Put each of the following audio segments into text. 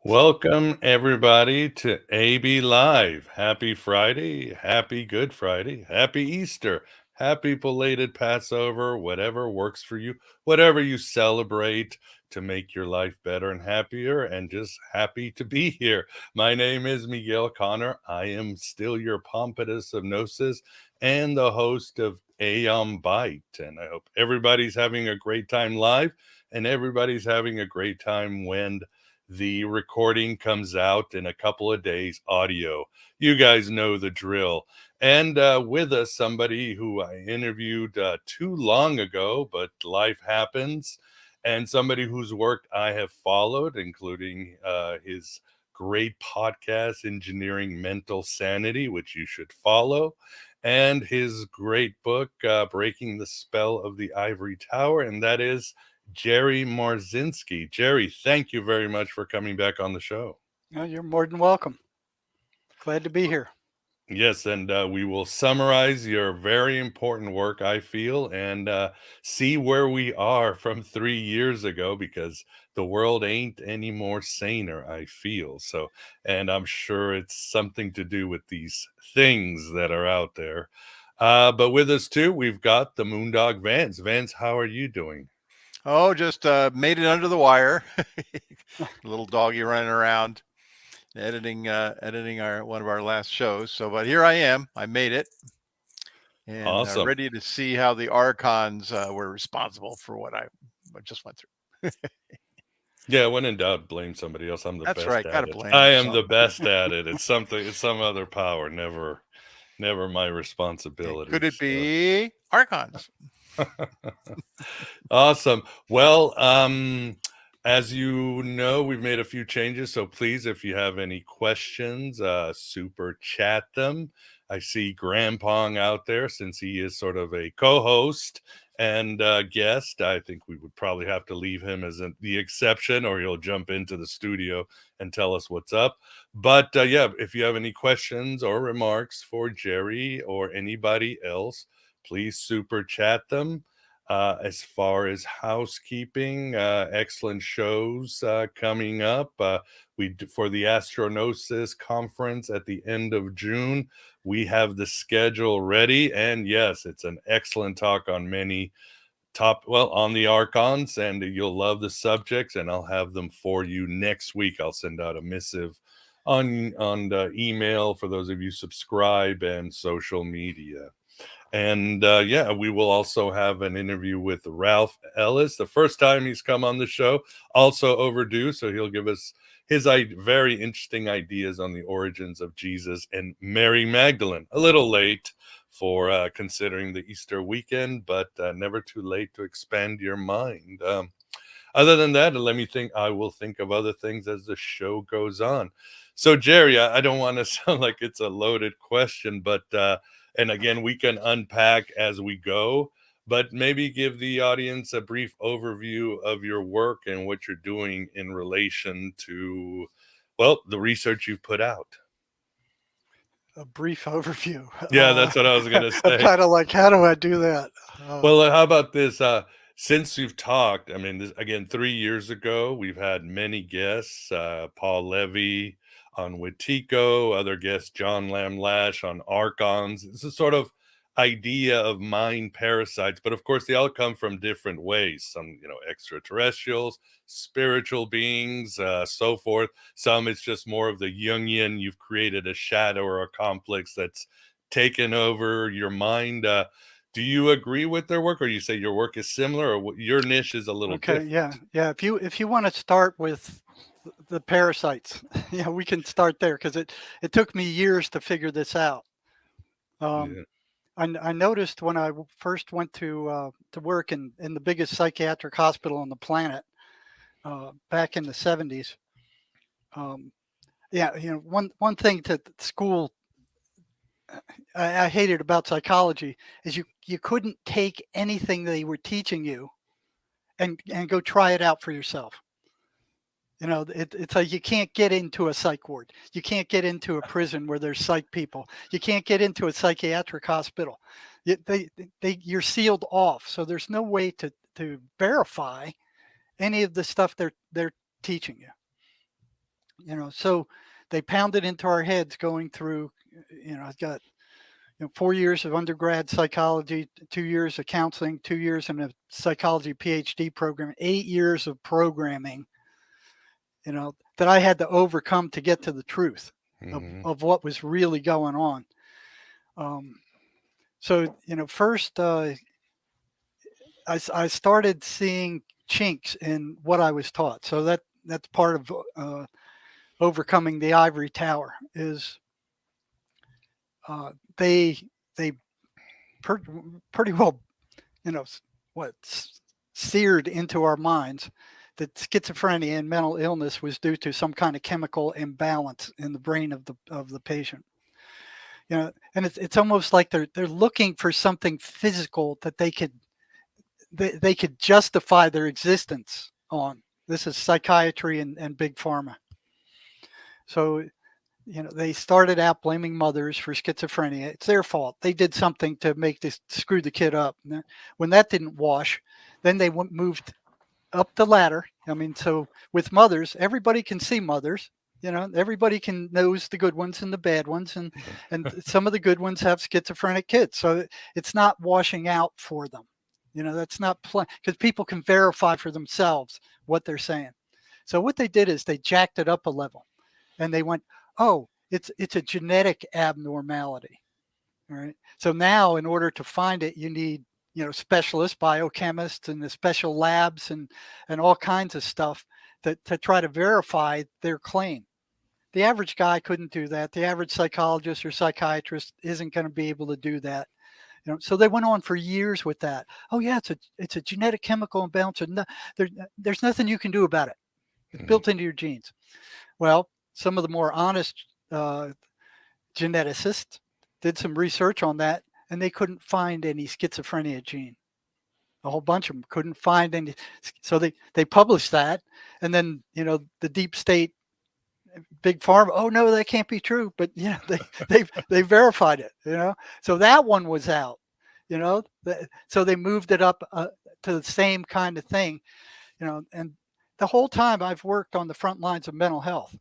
Welcome, everybody, to AB Live. Happy Friday, happy Good Friday, happy Easter, happy belated Passover, whatever works for you, whatever you celebrate to make your life better and happier, and just happy to be here. My name is Miguel Connor. I am still your pompatus of Gnosis and the host of Aeon Bite. And I hope everybody's having a great time live and everybody's having a great time when the recording comes out in a couple of days, audio. You guys know the drill. And with us, somebody who I interviewed too long ago, but life happens, and somebody whose work I have followed, including his great podcast, Engineering Mental Sanity, which you should follow, and his great book, Breaking the Spell of the Ivory Tower, and that is Jerry Marzinsky. Jerry, thank you very much for coming back on the show. Oh, you're more than welcome. Glad to be here. Yes, and we will summarize your very important work, I feel, and see where we are from 3 years ago because the world ain't any more saner, I feel. So, and I'm sure it's something to do with these things that are out there. But with us too, we've got the Moondog Vance. Vance, how are you doing? Oh, just made it under the wire. Little doggy running around, editing our one of our last shows. So, but here I am. I made it, and Awesome. ready to see how the Archons were responsible for what I just went through. Yeah, when in doubt, blame somebody else. I'm the That's best right. at Got to it. blame I am the something. best at it. It's something, it's some other power, never my And responsibility. could it So be Archons? awesome. Well, as you know, we've made a few changes. So please, if you have any questions, super chat them. I see Grandpong out there since he is sort of a co-host and guest. I think we would probably have to leave him as the exception, or he'll jump into the studio and tell us what's up. But yeah, if you have any questions or remarks for Jerry or anybody else, please super chat them. As far as housekeeping, excellent shows coming up. For the Astronosis conference at the end of June, we have the schedule ready, and yes, it's an excellent talk on many on the archons, and you'll love the subjects, and I'll have them for you next week. I'll send out a missive on the email for those of you subscribe and social media. And yeah, we will also have an interview with Ralph Ellis, the first time he's come on the show, also overdue. So he'll give us his very interesting ideas on the origins of Jesus and Mary Magdalene. A little late for considering the Easter weekend, but never too late to expand your mind. Other than that, let me think. I will think of other things as the show goes on. So, Jerry, I don't want to sound like it's a loaded question, but and again, we can unpack as we go. But maybe give the audience a brief overview of your work and what you're doing in relation to, well, the research you've put out. A brief overview. Yeah, that's what I was going to I'm say. kind of like, how do I do that? Well, how about this? Since you've talked, I mean, this, again, 3 years ago, we've had many guests, Paul Levy on Wetiko, other guests, John Lamb Lash on Archons. It's a sort of idea of mind parasites, but of course, they all come from different ways. Some, extraterrestrials, spiritual beings, so forth. Some, it's just more of the Jungian. You've created a shadow or a complex that's taken over your mind. Do you agree with their work, or you say your work is similar, or your niche is a little Okay, different? yeah. If you want to start with the parasites, yeah, we can start there because it took me years to figure this out. Um, Yeah. I noticed when I first went to work in the biggest psychiatric hospital on the planet back in the 70s. Um, yeah, one thing to school I hated about psychology is you couldn't take anything they were teaching you and go try it out for yourself. It's like you can't get into a psych ward. You can't get into a prison where there's psych people. You can't get into a psychiatric hospital. You're sealed off. So there's no way to verify any of the stuff they're teaching you. So they pounded into our heads going through, I've got 4 years of undergrad psychology, 2 years of counseling, 2 years in a psychology PhD program, 8 years of programming, that I had to overcome to get to the truth of what was really going on. So, first I started seeing chinks in what I was taught. So that's part of overcoming the ivory tower is they pretty well, what seared into our minds that schizophrenia and mental illness was due to some kind of chemical imbalance in the brain of the patient. And it's almost like they're looking for something physical that they could justify their existence on. This is psychiatry and big pharma. So they started out blaming mothers for schizophrenia. It's their fault. They did something to screw the kid up. When that didn't wash, then they moved up the ladder. So with mothers, everybody can see mothers. Everybody knows the good ones and the bad ones, and some of the good ones have schizophrenic kids. So it's not washing out for them. That's not because people can verify for themselves what they're saying. So what they did is they jacked it up a level, and they went, oh, it's a genetic abnormality. All right. So now in order to find it, you need, specialists, biochemists, and the special labs and all kinds of stuff to try to verify their claim. The average guy couldn't do that. The average psychologist or psychiatrist isn't going to be able to do that. So they went on for years with that. Oh yeah, it's a genetic chemical imbalance. There's nothing you can do about it. It's built into your genes. Well, some of the more honest geneticists did some research on that, and they couldn't find any schizophrenia gene. A whole bunch of them couldn't find any. So they published that, and then the deep state, big pharma. Oh no, that can't be true. But they verified it. So that one was out. So they moved it up to the same kind of thing. And the whole time I've worked on the front lines of mental health.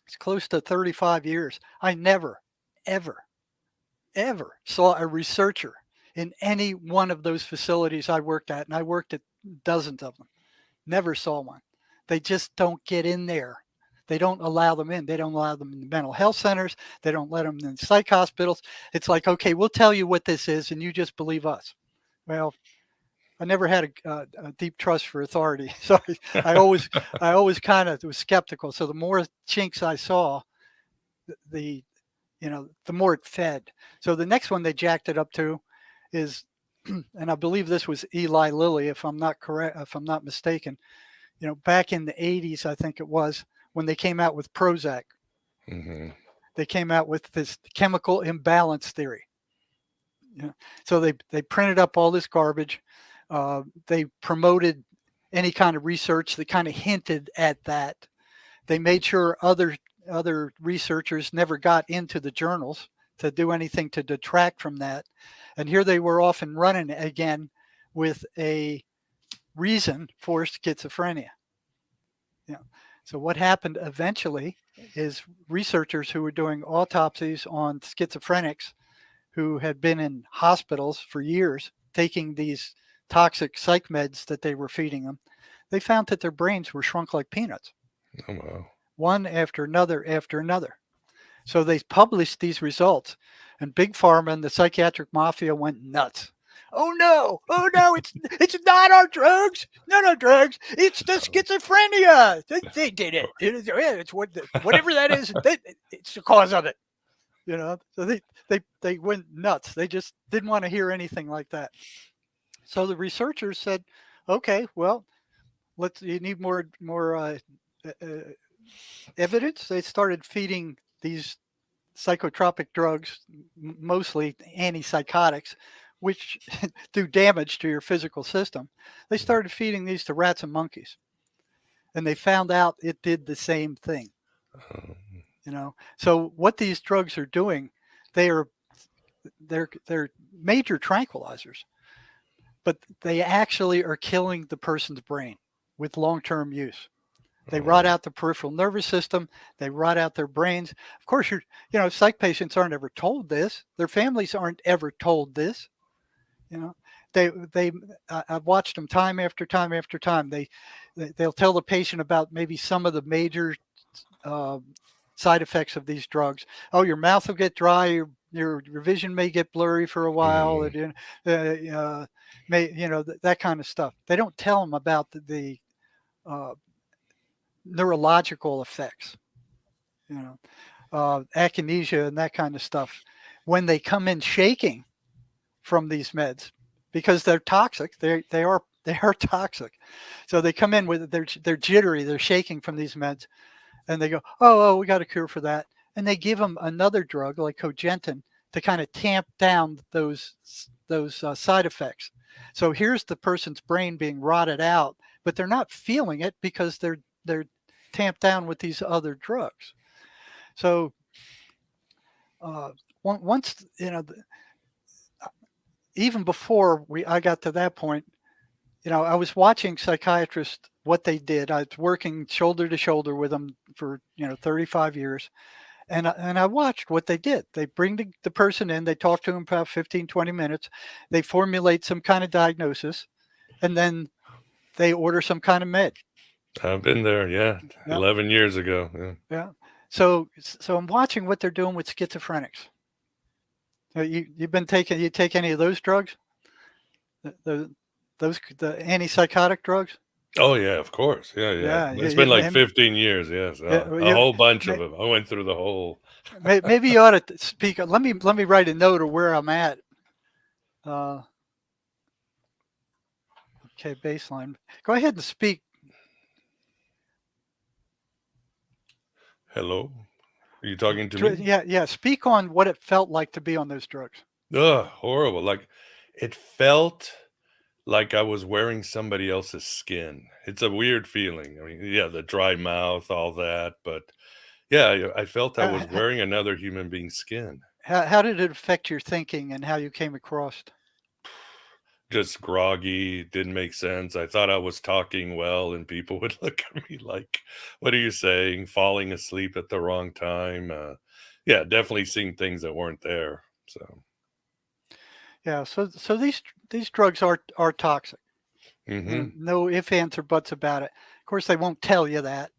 It's close to 35 years. I never, ever, ever saw a researcher in any one of those facilities I worked at, and I worked at dozens of them. Never saw one. They just don't get in there. They don't allow them in. They don't allow them in the mental health centers. They don't let them in psych hospitals. It's like, okay, we'll tell you what this is, and you just believe us. Well, I never had a deep trust for authority, so I always kind of was skeptical. So the more chinks I saw, the more it fed. So the next one they jacked it up to is, and I believe this was Eli Lilly, if I'm not mistaken. Back in the 80s, I think it was, when they came out with Prozac. They came out with this chemical imbalance theory. So they printed up all this garbage. They promoted any kind of research that kind of hinted at that. They made sure other researchers never got into the journals to do anything to detract from that. And here they were off and running again with a reason for schizophrenia. So what happened eventually is researchers who were doing autopsies on schizophrenics who had been in hospitals for years taking these toxic psych meds that they were feeding them, they found that their brains were shrunk like peanuts. Oh, wow. One after another after another. So they published these results, and Big Pharma and the psychiatric mafia went nuts. Oh no, it's not our drugs, not our drugs. It's the schizophrenia. They did it. It's whatever that is. It's the cause of it. So they went nuts. They just didn't want to hear anything like that. So the researchers said, okay, well, you need more evidence. They started feeding these psychotropic drugs, mostly antipsychotics, which do damage to your physical system. They started feeding these to rats and monkeys, and they found out it did the same thing. So what these drugs are doing, they're major tranquilizers, but they actually are killing the person's brain with long-term use. They rot Oh, out the peripheral nervous system. They rot out their brains. Of course, psych patients aren't ever told this. Their families aren't ever told this. You know, they I've watched them time after time after time. They'll tell the patient about maybe some of the major uh, side effects of these drugs. Oh, your mouth will get dry. Your vision may get blurry for a while. mm, That kind of stuff. They don't tell them about the uh, neurological effects. You know, akinesia and that kind of stuff. When they come in shaking from these meds, because they're toxic, they are toxic. So they come in with they're jittery, they're shaking from these meds, and they go, oh, we got a cure for that, and they give them another drug like cogentin to kind of tamp down those side effects. So here's the person's brain being rotted out, but they're not feeling it because they're tamped down with these other drugs. So once even before I got to that point, I was watching psychiatrists what they did. I was working shoulder to shoulder with them for 35 years, and I watched what they did. They bring the person in, they talk to them about 15, 20 minutes, they formulate some kind of diagnosis, and then they order some kind of med. I've been there. Yeah, Yeah, 11 years ago. Yeah. yeah. So I'm watching what they're doing with schizophrenics. You take any of those drugs? The antipsychotic drugs? Oh yeah, of course. Yeah, yeah. Yeah, It's been like 15 years. Yes, a whole bunch of them. I went through the whole. Maybe you ought to speak. Let me write a note of where I'm at. Okay, baseline. Go ahead and speak. Hello, are you talking to me? Yeah. Speak on what it felt like to be on those drugs. Ugh, horrible. Like it felt like I was wearing somebody else's skin. It's a weird feeling. I mean, yeah, the dry mouth, all that, but yeah, I felt I was wearing another human being's skin. How did it affect your thinking and how you came across? Just groggy, didn't make sense. I thought I was talking well, and people would look at me like, "What are you saying?" Falling asleep at the wrong time. Yeah, definitely seeing things that weren't there. So, Yeah. So these drugs are toxic. hmm No ifs, ands, or buts about it. Of course, they won't tell you that.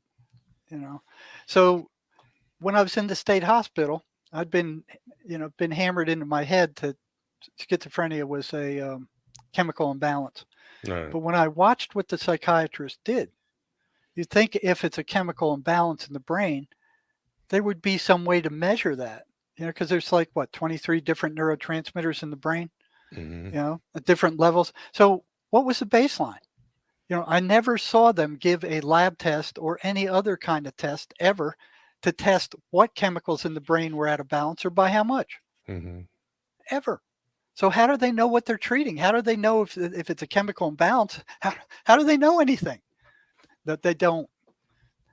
So when I was in the state hospital, I'd been hammered into my head that schizophrenia was a chemical imbalance. right. But when I watched what the psychiatrist did, you'd think if it's a chemical imbalance in the brain, there would be some way to measure that. Because there's like 23 different neurotransmitters in the brain, hmm at different levels. So what was the baseline? I never saw them give a lab test or any other kind of test ever to test what chemicals in the brain were out of balance or by how much, hmm ever. So how do they know what they're treating? How do they know if it's a chemical imbalance? How do they know anything? That they don't.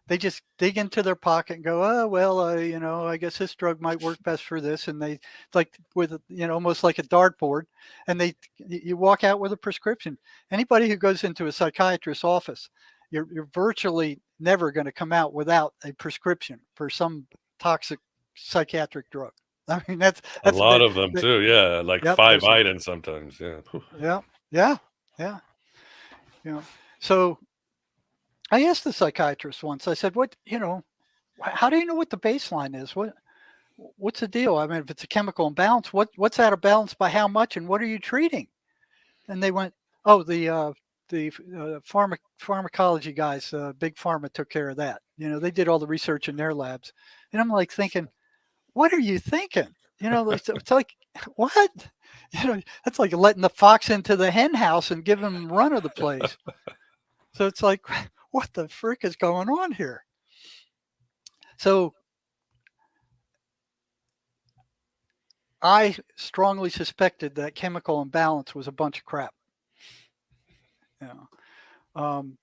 They just dig into their pocket and go, oh well, I guess this drug might work best for this, and they like with almost like a dartboard, and you walk out with a prescription. Anybody who goes into a psychiatrist's office, you're virtually never going to come out without a prescription for some toxic psychiatric drug. I mean A that's lot of them too. Yeah, like yep, 5 items sometimes. Yeah. yeah. So I asked the psychiatrist once. I said, how do you know what the baseline is? What's the deal? I mean, if it's a chemical imbalance, what's out of balance by how much, and what are you treating?" And they went, "Oh, the pharmacology guys, big pharma took care of that. They did all the research in their labs." And I'm like thinking, "What are you thinking? It's like what? That's like letting the fox into the hen house and giving him run of the place." So it's like, what the frick is going on here? So I strongly suspected that chemical imbalance was a bunch of crap. Um,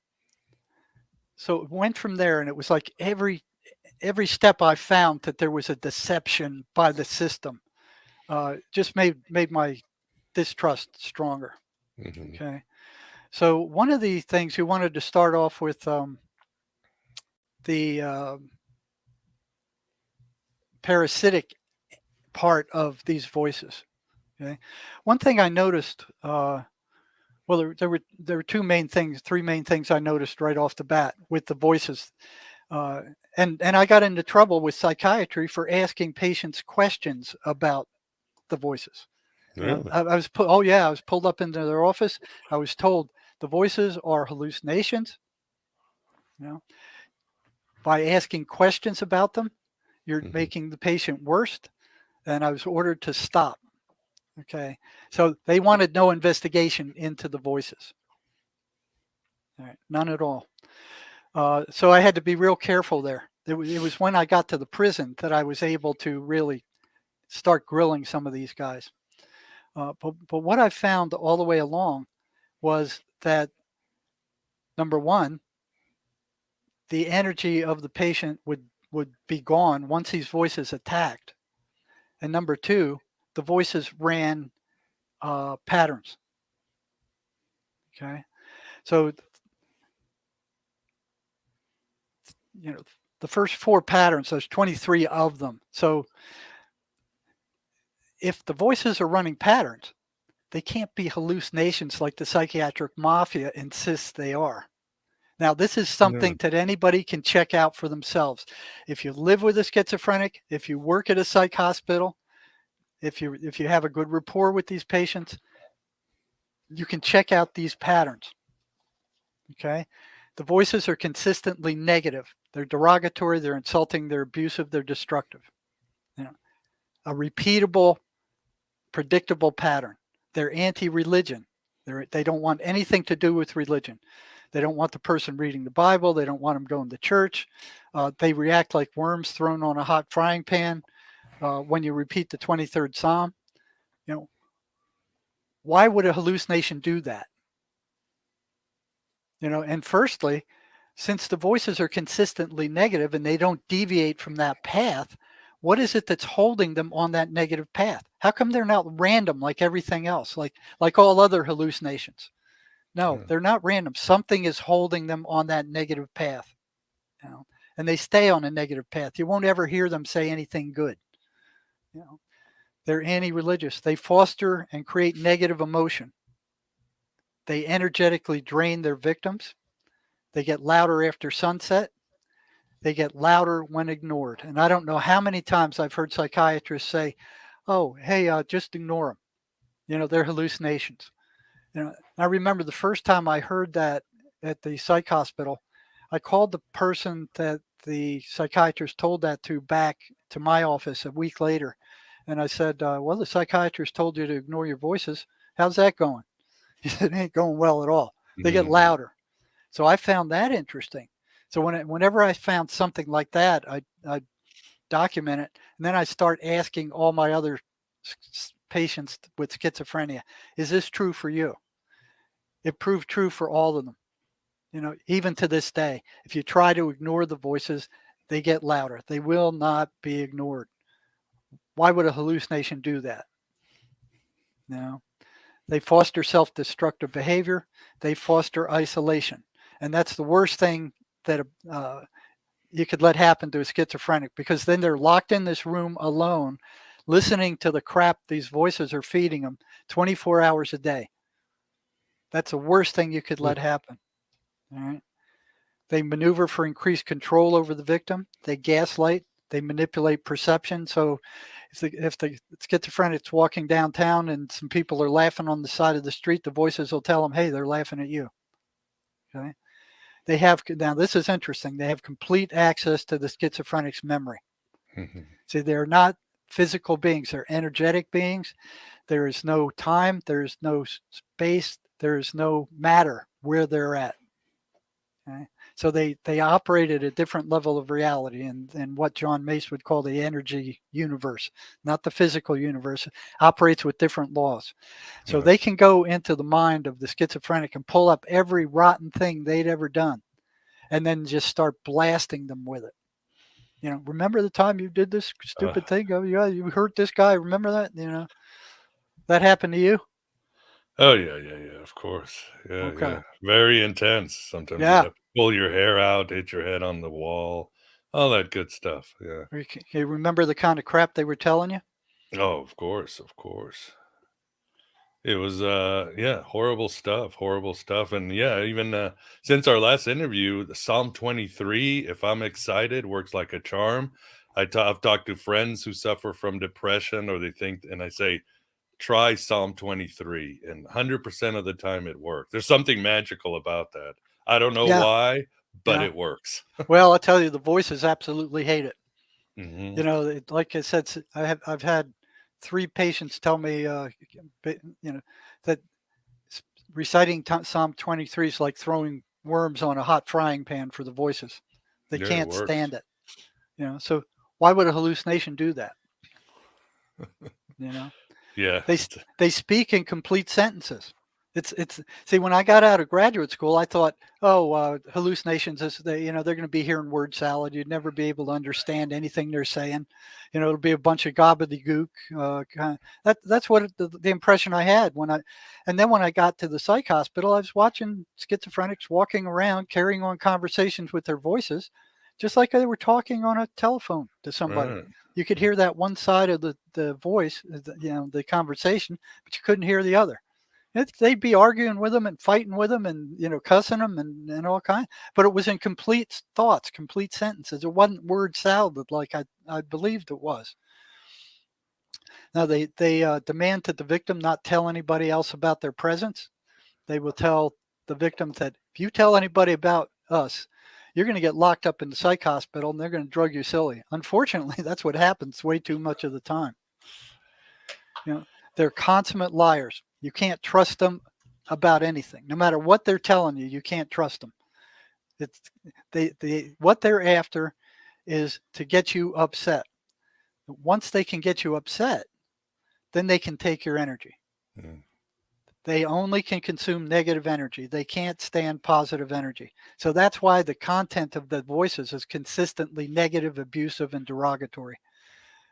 so it went from there, and it was like every step I found that there was a deception by the system. Just made my distrust stronger. hmm Okay. So one of the things we wanted to start off with the parasitic part of these voices. Okay, one thing I noticed. Well, there were three main things I noticed right off the bat with the voices, and I got into trouble with psychiatry for asking patients questions about the voices. Really? I was put. Oh yeah, I was pulled up into their office. I was told the voices are hallucinations. You know, by asking questions about them, you're Mhm. making the patient worse. And I was ordered to stop. Okay, so they wanted no investigation into the voices. All right, none at all. So I had to be real careful there. It was when I got to the prison that I was able to really start grilling some of these guys. But what I found all the way along was that, number one, the energy of the patient would be gone once these voices attacked. And number two, the voices ran patterns. Okay. So, the first four patterns, there's 23 of them. So if the voices are running patterns, they can't be hallucinations like the psychiatric mafia insists they are. Now, this is something that anybody can check out for themselves. If you live with a schizophrenic, if you work at a psych hospital, if you have a good rapport with these patients, you can check out these patterns. Okay? The voices are consistently negative. They're derogatory, they're insulting, they're abusive, they're destructive. A repeatable, predictable pattern. They're anti-religion. They don't want anything to do with religion. They don't want the person reading the Bible. They don't want them going to church. They react like worms thrown on a hot frying pan when you repeat the 23rd Psalm. Why would a hallucination do that? And firstly, since the voices are consistently negative and they don't deviate from that path, what is it that's holding them on that negative path? How come they're not random like everything else, like all other hallucinations? No, they're not random. Something is holding them on that negative path. And they stay on a negative path. You won't ever hear them say anything good. They're anti-religious. They foster and create negative emotion. They energetically drain their victims. They get louder after sunset. They get louder when ignored. And I don't know how many times I've heard psychiatrists say, "Oh, hey, just ignore them. They're hallucinations." I remember the first time I heard that at the psych hospital, I called the person that the psychiatrist told that to back to my office a week later. And I said, well, the psychiatrist told you to ignore your voices. How's that going? He said, it ain't going well at all. They get louder. So I found that interesting. So whenever I found something like that, I document it. And then I start asking all my other patients with schizophrenia, is this true for you? It proved true for all of them. Even to this day, if you try to ignore the voices, they get louder. They will not be ignored. Why would a hallucination do that? They foster self-destructive behavior. They foster isolation. And that's the worst thing that you could let happen to a schizophrenic, because then they're locked in this room alone, listening to the crap these voices are feeding them 24 hours a day. That's the worst thing you could let happen. All right. They maneuver for increased control over the victim. They gaslight. They manipulate perception. So if the schizophrenic's walking downtown and some people are laughing on the side of the street, the voices will tell them, hey, they're laughing at you. Okay. Now this is interesting. They have complete access to the schizophrenic's memory. See, they're not physical beings. They're energetic beings. There is no time. There is no space. There is no matter where they're at. Okay? So they operate at a different level of reality, and what John Mace would call the energy universe, not the physical universe. It operates with different laws. So they can go into the mind of the schizophrenic and pull up every rotten thing they'd ever done, and then just start blasting them with it. Remember the time you did this stupid thing? Oh, yeah, you hurt this guy. Remember that? That happened to you? Oh, yeah, of course. Yeah, Okay. yeah. Very intense sometimes. Yeah. pull your hair out, hit your head on the wall, all that good stuff. Yeah. You remember the kind of crap they were telling you? Oh, of course, of course. It was yeah, horrible stuff. And yeah, even since our last interview, the Psalm 23, if I'm excited, works like a charm. I've talked to friends who suffer from depression, or they think, and I say, try Psalm 23, and 100% of the time it works. There's something magical about that. I don't know Yeah. why, but Yeah. it works. Well, I'll tell you, the voices absolutely hate it. Mhm. You know, like I said, I've had 3 patients tell me, you know, that reciting Psalm 23 is like throwing worms on a hot frying pan for the voices. They Yeah, it can't works. stand it. You know, so why would a hallucination do that? You know, Yeah. they speak in complete sentences. It's see, when I got out of graduate school, I thought, oh, hallucinations is they're going to be hearing word salad. You'd never be able to understand anything they're saying. You know, it'll be a bunch of gobbledygook. That's what the impression I had and then when I got to the psych hospital, I was watching schizophrenics walking around, carrying on conversations with their voices, just like they were talking on a telephone to somebody. Right. You could hear that one side of the voice, the conversation, but you couldn't hear the other. They'd be arguing with them and fighting with them and cussing them and all kinds, but it was in complete thoughts, complete sentences. It wasn't word salad like I believed it was. Now they demand that the victim not tell anybody else about their presence. They will tell the victim that if you tell anybody about us, you're going to get locked up in the psych hospital and they're going to drug you silly. Unfortunately, that's what happens way too much of the time. They're consummate liars. You can't trust them about anything. No matter what they're telling you, you can't trust them. It's what they're after is to get you upset. Once they can get you upset, then they can take your energy. Mm. They only can consume negative energy. They can't stand positive energy. So that's why the content of the voices is consistently negative, abusive, and derogatory.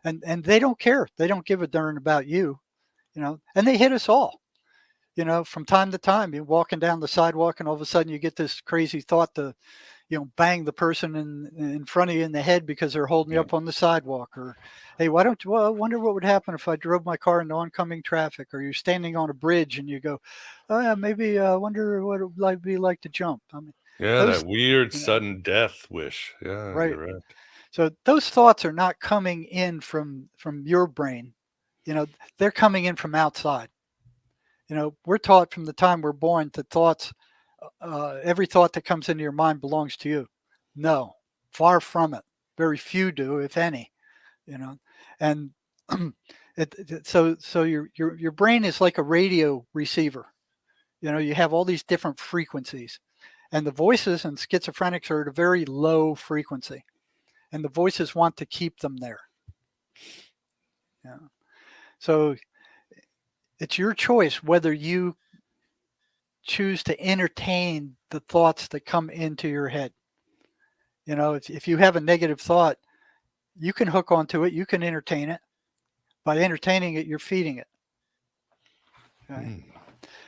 And they don't care. They don't give a darn about you, and they hit us all. From time to time, you're walking down the sidewalk and all of a sudden you get this crazy thought to, bang the person in front of you in the head because they're holding you up on the sidewalk. Or, hey, why don't you, well, I wonder what would happen if I drove my car into oncoming traffic. Or you're standing on a bridge and you go, oh yeah, maybe I wonder what it would be like to jump. I mean, Yeah, those, that weird sudden death wish. Yeah, right. you're right. So those thoughts are not coming in from your brain. They're coming in from outside. We're taught from the time we're born that thoughts, every thought that comes into your mind belongs to you. No, far from it. Very few do, if any. And so your brain is like a radio receiver. You have all these different frequencies, and the voices and schizophrenics are at a very low frequency, and the voices want to keep them there. So it's your choice whether you choose to entertain the thoughts that come into your head. If you have a negative thought, you can hook onto it. You can entertain it. By entertaining it, you're feeding it. Okay?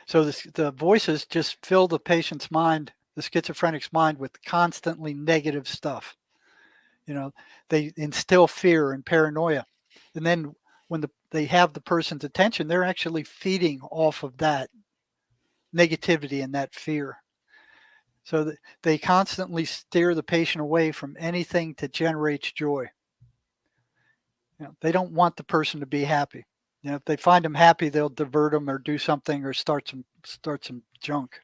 So the voices just fill the patient's mind, the schizophrenic's mind, with constantly negative stuff. They instill fear and paranoia. And then when they have the person's attention, they're actually feeding off of that negativity and that fear. So they constantly steer the patient away from anything that generates joy. They don't want the person to be happy. If they find them happy, they'll divert them or do something or start some junk.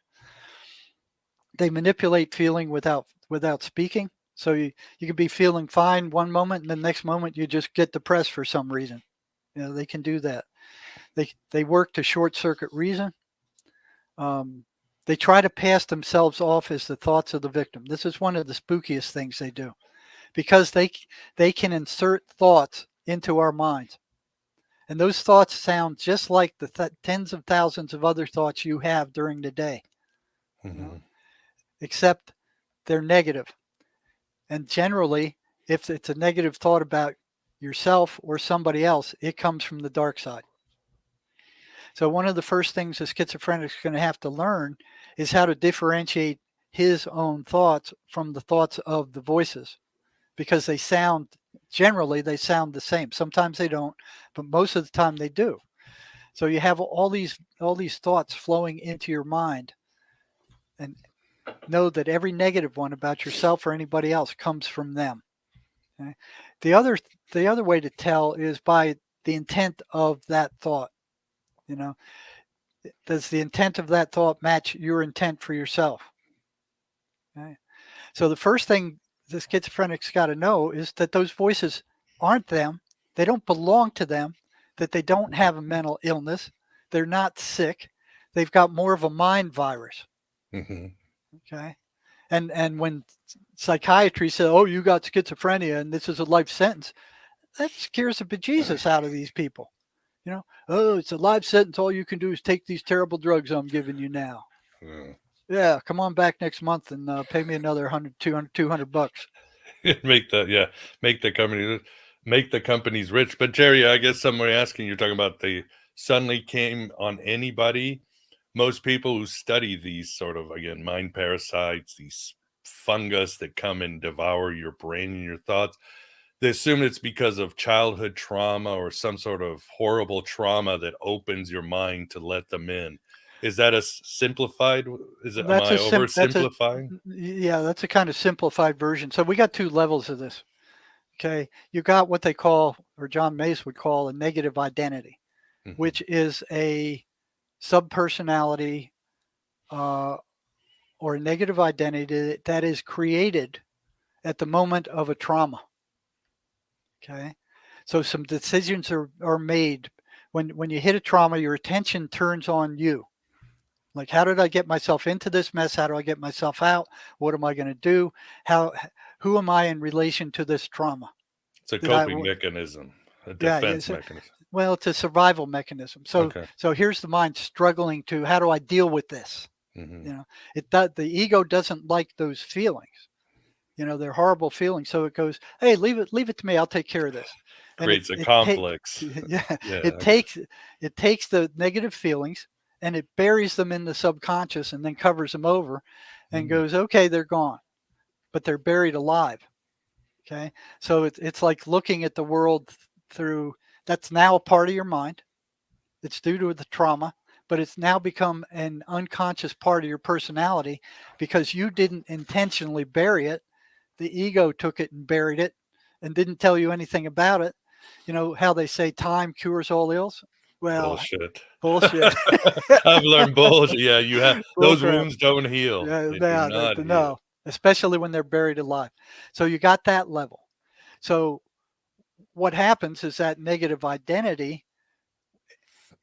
They manipulate feeling without speaking. So you can be feeling fine one moment, and the next moment you just get depressed for some reason. They can do that. They work to short circuit reason. They try to pass themselves off as the thoughts of the victim. This is one of the spookiest things they do, because they can insert thoughts into our minds. And those thoughts sound just like the tens of thousands of other thoughts you have during the day, except they're negative. And generally, if it's a negative thought about yourself or somebody else, it comes from the dark side. So one of the first things a schizophrenic is going to have to learn is how to differentiate his own thoughts from the thoughts of the voices, because they sound the same. Sometimes they don't, but most of the time they do. So you have all these thoughts flowing into your mind, and know that every negative one about yourself or anybody else comes from them. Okay? The other way to tell is by the intent of that thought. Does the intent of that thought match your intent for yourself? Okay? So the first thing the schizophrenic's got to know is that those voices aren't them. They don't belong to them, that they don't have a mental illness. They're not sick. They've got more of a mind virus. Mm-hmm. Okay. And when psychiatry says, oh, you got schizophrenia and this is a life sentence, that scares the bejesus out of these people. Oh, it's a life sentence. All you can do is take these terrible drugs I'm giving you now. Yeah, come on back next month and pay me another $200 make the companies rich. But Jerry, I guess somebody asking, you're talking about they suddenly came on anybody. Most people who study these sort of, again, mind parasites, these fungus that come and devour your brain and your thoughts, they assume it's because of childhood trauma or some sort of horrible trauma that opens your mind to let them in. Is that am I oversimplifying? Yeah, that's a kind of simplified version. So we got two levels of this. Okay. You got what they call, or John Mace would call, a negative identity, Mhm. which is a subpersonality or a negative identity that is created at the moment of a trauma. Okay. So some decisions are made when you hit a trauma. Your attention turns on you. Like, how did I get myself into this mess? How do I get myself out? What am I going to do? Who am I in relation to this trauma? It's a coping mechanism, a defense mechanism. Well, it's a survival mechanism. So here's the mind struggling to, how do I deal with this? Mm-hmm. The ego doesn't like those feelings. They're horrible feelings. So it goes, hey, leave it to me. I'll take care of this. Creates a complex. It takes the negative feelings and it buries them in the subconscious and then covers them over and goes, okay, they're gone, but they're buried alive. Okay. So it's like looking at the world through, that's now a part of your mind. It's due to the trauma, but it's now become an unconscious part of your personality because you didn't intentionally bury it. The ego took it and buried it and didn't tell you anything about it. How they say time cures all ills? Well, bullshit. I've learned bullshit. Yeah, you have those wounds don't heal. Yeah, they do not heal. No, especially when they're buried alive. So you got that level. So what happens is that negative identity,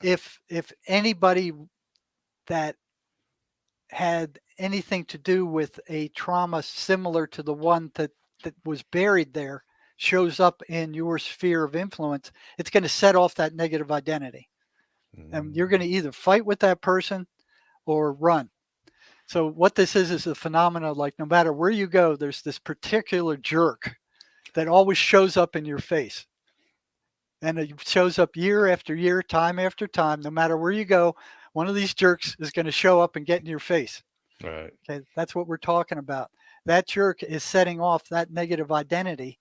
if anybody that had anything to do with a trauma similar to the one that was buried there shows up in your sphere of influence, it's going to set off that negative identity. And you're going to either fight with that person or run. So what this is a phenomena, like no matter where you go, there's this particular jerk that always shows up in your face. And it shows up year after year, time after time. No matter where you go, one of these jerks is going to show up and get in your face. Right. Okay, that's what we're talking about. That jerk is setting off that negative identity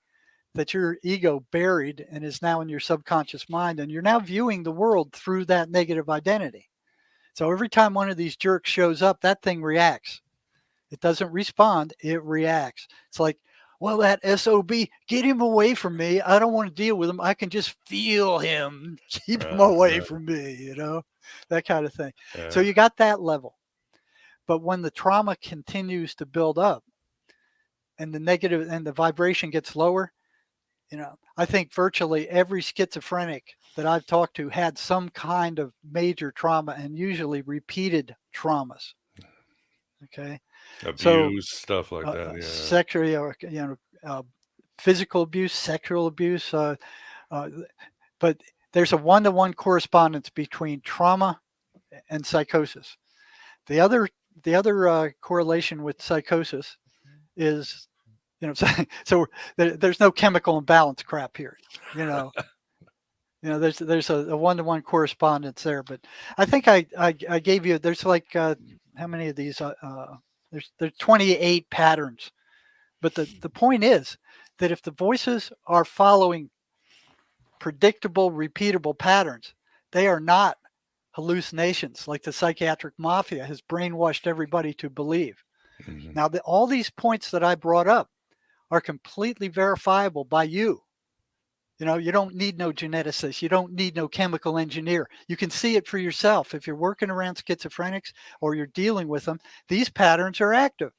that your ego buried and is now in your subconscious mind. And you're now viewing the world through that negative identity. So every time one of these jerks shows up, that thing reacts. It doesn't respond, it reacts. It's like, well, that SOB, get him away from me. I don't want to deal with him. I can just feel him. Keep him away from me, that kind of thing. So you got that level. But when the trauma continues to build up and the negative and the vibration gets lower, I think virtually every schizophrenic that I've talked to had some kind of major trauma and usually repeated traumas. Okay. Abuse, stuff like that. Yeah. Sexual, physical abuse, sexual abuse. But there's a one-to-one correspondence between trauma and psychosis. The other correlation with psychosis is, so there's no chemical imbalance crap here. There's a one-to-one correspondence there. But I think I gave you, there's like how many of these There's 28 patterns. But the point is that if the voices are following predictable, repeatable patterns, they are not hallucinations like the psychiatric mafia has brainwashed everybody to believe. Mhm. Now, all these points that I brought up are completely verifiable by you. You don't need no geneticist. You don't need no chemical engineer. You can see it for yourself. If you're working around schizophrenics or you're dealing with them, these patterns are active.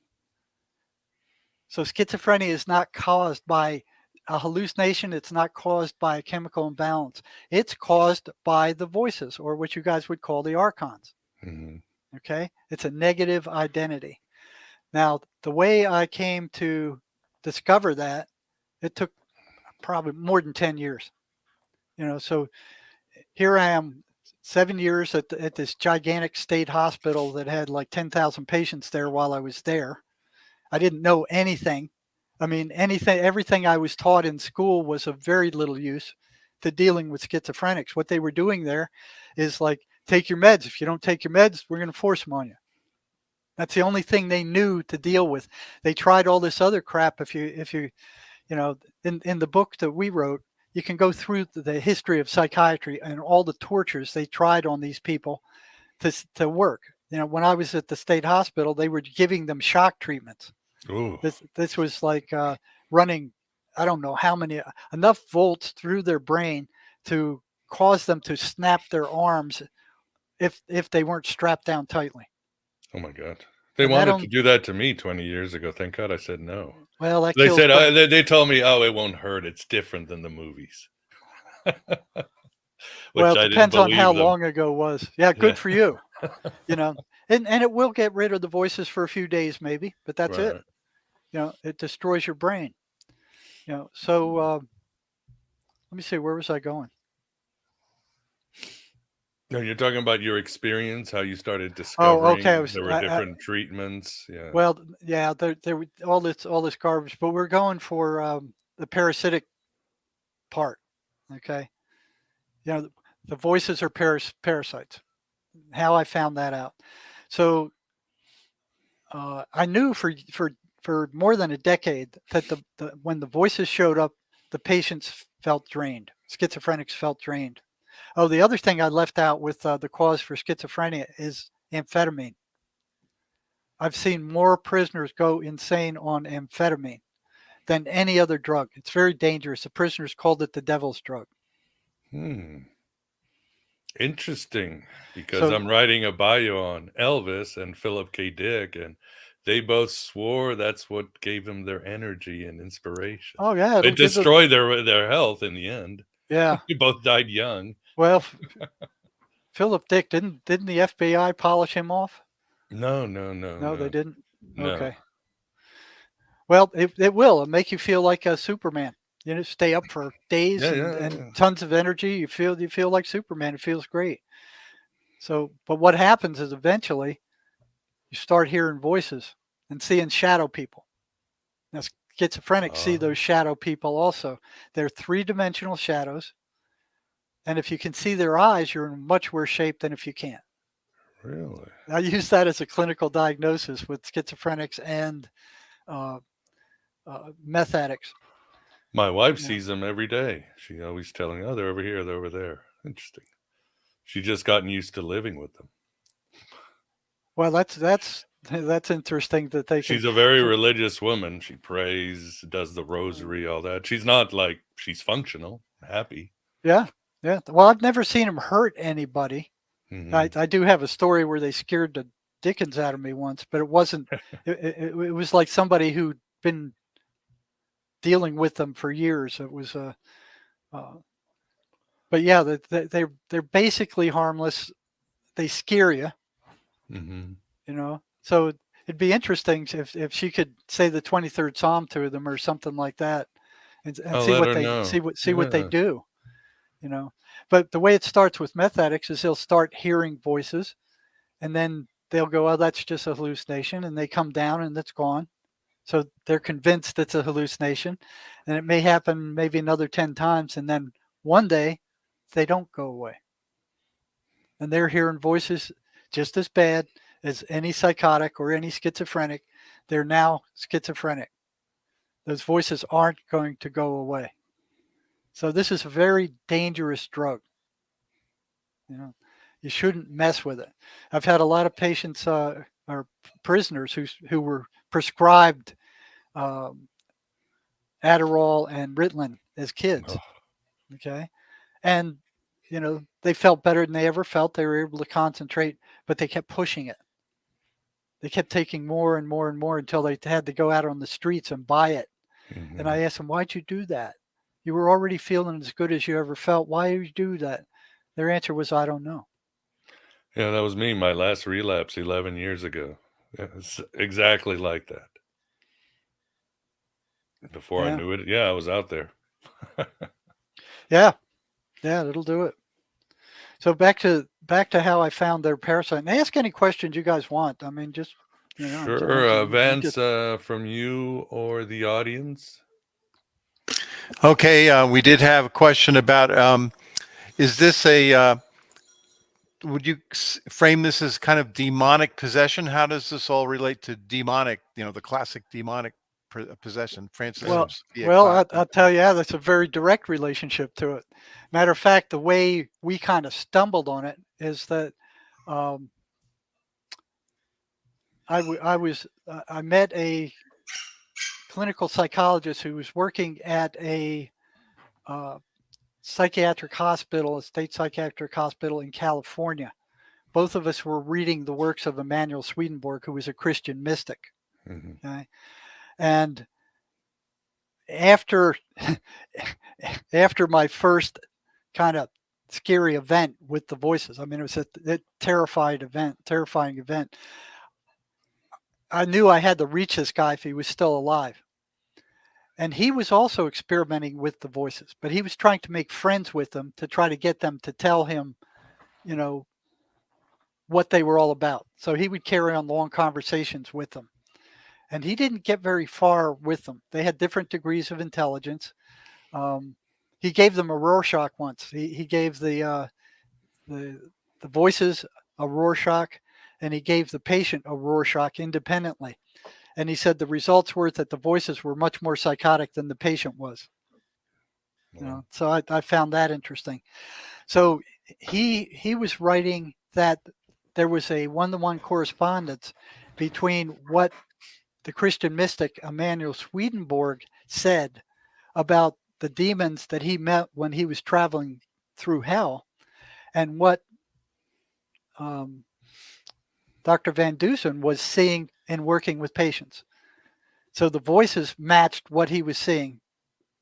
So schizophrenia is not caused by a hallucination. It's not caused by a chemical imbalance. It's caused by the voices, or what you guys would call the archons. Mhm. Okay? It's a negative identity. Now, the way I came to discover that, it took probably more than 10 years. So here I am, 7 years at this gigantic state hospital that had like 10,000 patients there while I was there. I didn't know anything. I mean, everything I was taught in school was of very little use to dealing with schizophrenics. What they were doing there is like, take your meds. If you don't take your meds, we're going to force them on you. That's the only thing they knew to deal with. They tried all this other crap. If you in the book that we wrote, you can go through the history of psychiatry and all the tortures they tried on these people to work. When I was at the state hospital, they were giving them shock treatments. Ooh. This was like running, I don't know how many, enough volts through their brain to cause them to snap their arms if they weren't strapped down tightly. Oh my God. They And that wanted to only, do that to me 20 years ago. Thank God I said no. well, that They kills. said, they told me, oh, it won't hurt. It's different than the movies. Well, Which it I didn't depends on how believe them. long ago it was. Yeah, Yeah. good for you. And it will get rid of the voices for a few days, maybe, but that's it. Right. It destroys your brain. So let me see, where was I going? No, you're talking about your experience, how you started Oh, okay. discovering there were different treatments. Yeah. Well, yeah, there were all this garbage, but we're going for the parasitic part. Okay, the voices are parasites. How I found that out. So I knew for more than a decade that when the voices showed up, the patients felt drained. Schizophrenics felt drained. Oh, the other thing I left out with the cause for schizophrenia is amphetamine. I've seen more prisoners go insane on amphetamine than any other drug. It's very dangerous. The prisoners called it the devil's drug. Interesting, because So, I'm writing a bio on Elvis and Philip K. Dick, and they both swore that's what gave them their energy and inspiration. oh yeah, it'll It give them. destroyed their health in the end. Yeah. They both died young. Well, Philip Dick didn't the FBI polish him off? No, No, they didn't. no. Okay. Well, it will. It'll make you feel like a Superman. Stay up for days Yeah, and tons of energy. You feel like Superman. It feels great. So, but what happens is eventually you start hearing voices and seeing shadow people. Now, schizophrenics see those shadow people also. They're three-dimensional shadows. And if you can see their eyes, you're in much worse shape than if you can't. Really? I use that as a clinical diagnosis with schizophrenics and meth addicts. My wife sees them every day. She always telling, oh, they're over here, they're over there. Interesting. She just gotten used to living with them. Well, that's interesting that they can. She's a very religious woman. She prays, does the rosary, all that. She's not like, she's functional, happy. Yeah. Well, I've never seen them hurt anybody. Mm-hmm. I do have a story where they scared the dickens out of me once, but it wasn't. It was like somebody who'd been dealing with them for years. It was but yeah, they're basically harmless. They scare you. Mm-hmm. So it'd be interesting if she could say the 23rd Psalm to them or something like that, and see what they do. But the way it starts with meth addicts is they'll start hearing voices, and then they'll go, "Oh, that's just a hallucination," and they come down and it's gone. So they're convinced it's a hallucination, and it may happen maybe another 10 times, and then one day they don't go away, and they're hearing voices just as bad, as any psychotic or any schizophrenic, they're now schizophrenic. Those voices aren't going to go away. So this is a very dangerous drug. You know, you shouldn't mess with it. I've had a lot of patients or prisoners who were prescribed um, Adderall and Ritalin as kids. Oh, Okay, and they felt better than they ever felt. They were able to concentrate, but they kept pushing it. They kept taking more and more and more until they had to go out on the streets and buy it. And I mhm. asked them, "Why'd you do that? You were already feeling as good as you ever felt. Why did you do that?" Their answer was, "I don't know." Yeah, that was me. My last relapse 11 years ago. Yeah, it's exactly like that. Before I Yeah, knew it, yeah, I was out there. yeah, yeah. It'll do it. So back to how I found their parasite. And ask any questions you guys want. I mean, just Sure, I'm Vance, just from you or the audience. Okay, we did have a question about is this would you frame this as kind of demonic possession? How does this all relate to demonic, the classic demonic possession? Francis well, and Sophia well. Clapp. I'll tell you, yeah, that's a very direct relationship to it. Matter of fact, the way we kind of stumbled on it is that um, I met a clinical psychologist who was working at a uh, psychiatric hospital, a state psychiatric hospital in California. Both of us were reading the works of Emanuel Swedenborg, who was a Christian mystic. Mhm. Okay? And after after my first kind of scary event with the voices, I mean, it was a terrifying event. I knew I had to reach this guy if he was still alive. And he was also experimenting with the voices, but he was trying to make friends with them to try to get them to tell him, you know, what they were all about. So he would carry on long conversations with them. And he didn't get very far with them. They had different degrees of intelligence. Um, he gave them a Rorschach once. He gave the the voices a Rorschach, and he gave the patient a Rorschach independently. And he said the results were that the voices were much more psychotic than the patient was. Wow. So I found that interesting. So he was writing that there was a one-to-one correspondence between what the Christian mystic Emanuel Swedenborg said about the demons that he met when he was traveling through hell, and what um, Dr. Van Dusen was seeing and working with patients. So the voices matched what he was seeing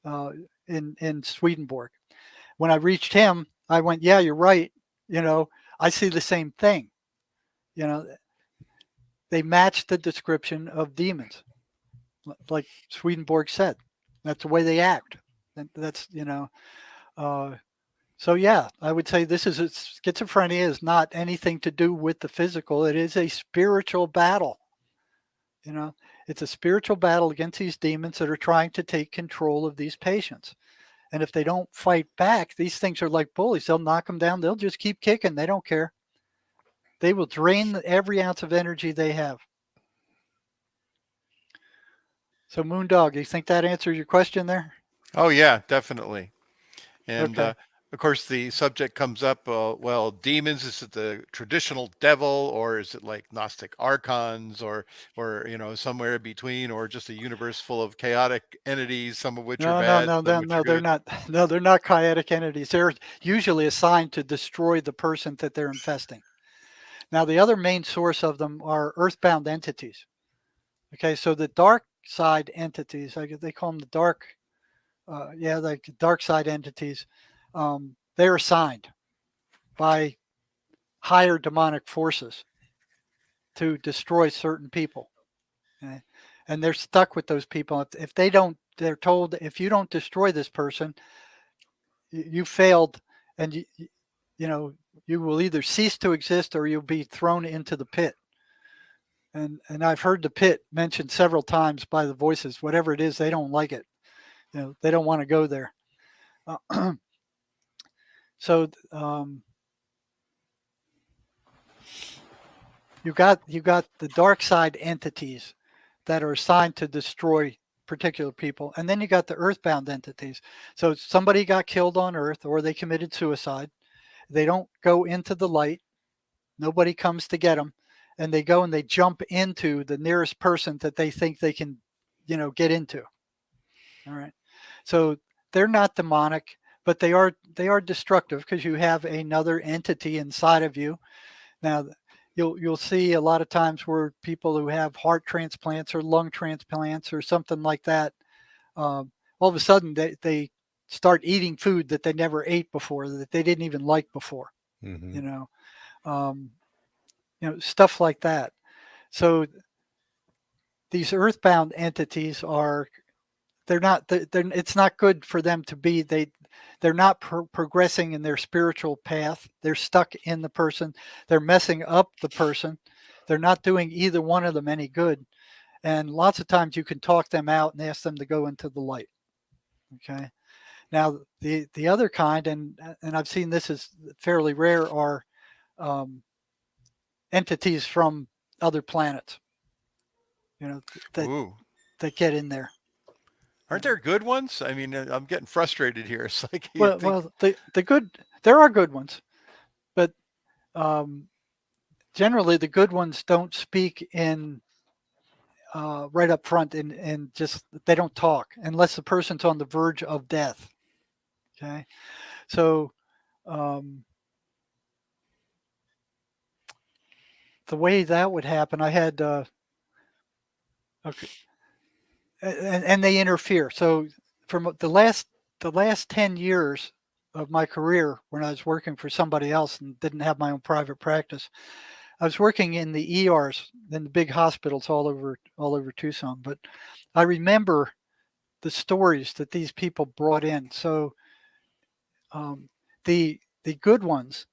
uh, in Swedenborg. When I reached him, I went, "Yeah, you're right. You know, I see the same thing. You know, they match the description of demons, like Swedenborg said. That's the way they act. That's Uh, so yeah, I would say schizophrenia is not anything to do with the physical. It is a spiritual battle. You know, it's a spiritual battle against these demons that are trying to take control of these patients. And if they don't fight back, these things are like bullies. They'll knock them down. They'll just keep kicking. They don't care. They will drain every ounce of energy they have. So, Moondog, you think that answers your question there? Oh yeah, definitely. And Okay. of course, the subject comes up. Well, demons, is it the traditional devil, or is it like Gnostic archons, or somewhere in between, or just a universe full of chaotic entities, some of which are No, no, bad, no, some no, which are no. They're good? not. No, they're not chaotic entities. They're usually assigned to destroy the person that they're infesting. Now, the other main source of them are earthbound entities. Okay, so the dark side entities, they call them the like dark side entities. They're assigned by higher demonic forces to destroy certain people. Okay? And they're stuck with those people. If they don't, they're told, if you don't destroy this person, you failed, and you know you will either cease to exist or you'll be thrown into the pit. And I've heard the pit mentioned several times by the voices. Whatever it is, they don't like it. They don't want to go there. So you got the dark side entities that are assigned to destroy particular people, and then you got the earthbound entities. So somebody got killed on Earth, or they committed suicide. They don't go into the light. Nobody comes to get them, and they go and they jump into the nearest person that they think they can, get into. All right. So they're not demonic, but they are destructive because you have another entity inside of you. Now, you'll see a lot of times where people who have heart transplants or lung transplants or something like that, all of a sudden they start eating food that they never ate before, that they didn't even like before. Hmm. You know, um, stuff like that. So these earthbound entities they're not it's not good for them to be they're not progressing in their spiritual path. They're stuck in the person. They're messing up the person. They're not doing either one of them any good. And lots of times you can talk them out and ask them to go into the light. Okay. Now the other kind, and I've seen this is fairly rare, are um, entities from other planets. That Ooh. that get in there. Aren't there good ones? I mean, I'm getting frustrated here. It's like you Well, think, well, the good there are good ones, but um, generally the good ones don't speak in right up front, and just they don't talk unless the person's on the verge of death. Okay, so um, the way that would happen, I had okay, and they interfere. So from the last 10 years of my career, when I was working for somebody else and didn't have my own private practice, I was working in the ERs in the big hospitals all over Tucson. But I remember the stories that these people brought in. So um, the good ones,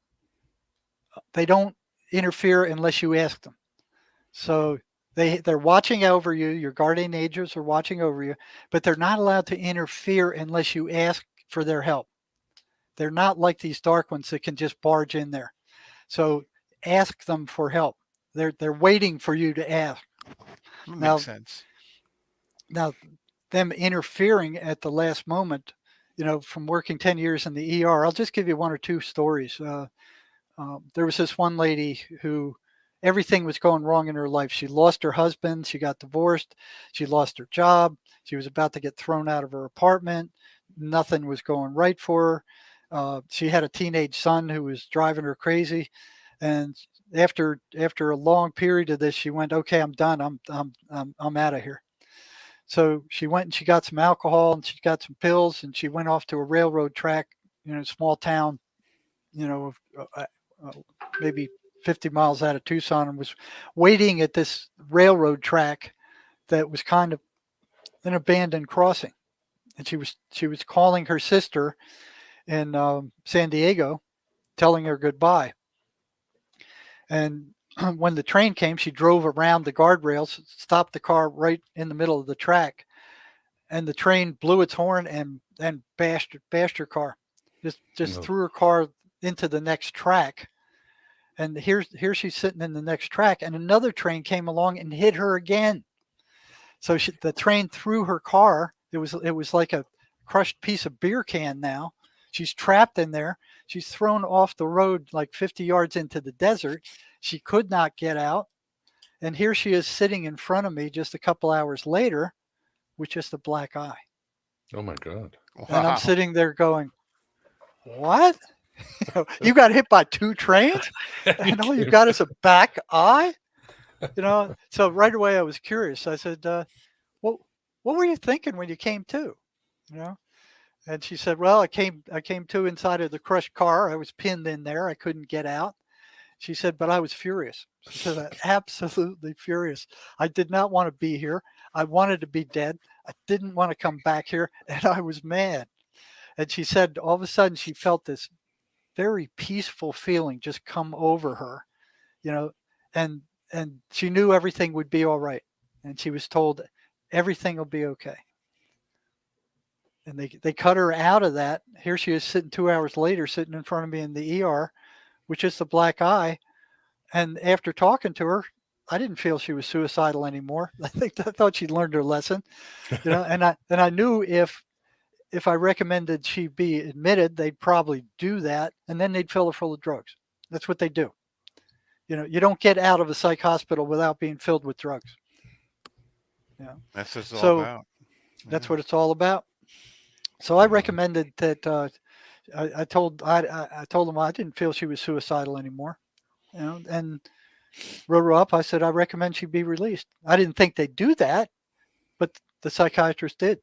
they don't interfere unless you ask them. So they're watching over you. Your guardian angels are watching over you, but they're not allowed to interfere unless you ask for their help. They're not like these dark ones that can just barge in there. So ask them for help. They're waiting for you to ask. that makes Now sense. now them interfering at the last moment, from working 10 years in the ER, I'll just give you one or two stories. There was this one lady who everything was going wrong in her life. She lost her husband. She got divorced. She lost her job. She was about to get thrown out of her apartment. Nothing was going right for her. She had a teenage son who was driving her crazy. And after a long period of this, she went, "Okay, I'm done. I'm out of here." So she went and she got some alcohol and she got some pills and she went off to a railroad track, small town, you know, uh, uh, maybe 50 miles out of Tucson, and was waiting at this railroad track that was kind of an abandoned crossing. And she was calling her sister in San Diego, telling her goodbye. And when the train came, she drove around the guardrails, stopped the car right in the middle of the track, and the train blew its horn and bashed her car. Just No. threw her car into the next track. And here she's sitting in the next track, and another train came along and hit her again. So the train threw her car. It was like a crushed piece of beer can. Now she's trapped in there. She's thrown off the road like 50 yards into the desert. She could not get out. And here she is sitting in front of me just a couple hours later with just a black eye. Oh my God. And I'm Wow. sitting there going, "What? You got hit by two trains and all you got is a back eye?" So right away I was curious. I said, "What were you thinking when you came to?" You know, and she said, "Well, I came to inside of the crushed car. I was pinned in there. I couldn't get out." She said, "But I was furious." She said, "I'm absolutely furious. I did not want to be here. I wanted to be dead. I didn't want to come back here, and I was mad." And she said, all of a sudden, she felt this very peaceful feeling just come over her, you know, and she knew everything would be all right. And she was told everything will be okay. And they cut her out of that. Here she is sitting 2 hours later, sitting in front of me in the ER with just a black eye. And after talking to her, I didn't feel she was suicidal anymore. I thought she'd learned her lesson, and I knew if I recommended she be admitted, they'd probably do that, and then they'd fill her full of drugs. That's what they do. You don't get out of a psych hospital without being filled with drugs. That's what it's all So about. that's what it's all about. So I recommended that. I told them I didn't feel she was suicidal anymore, and wrote her up. I said I recommend she be released. I didn't think they'd do that, but the psychiatrist did.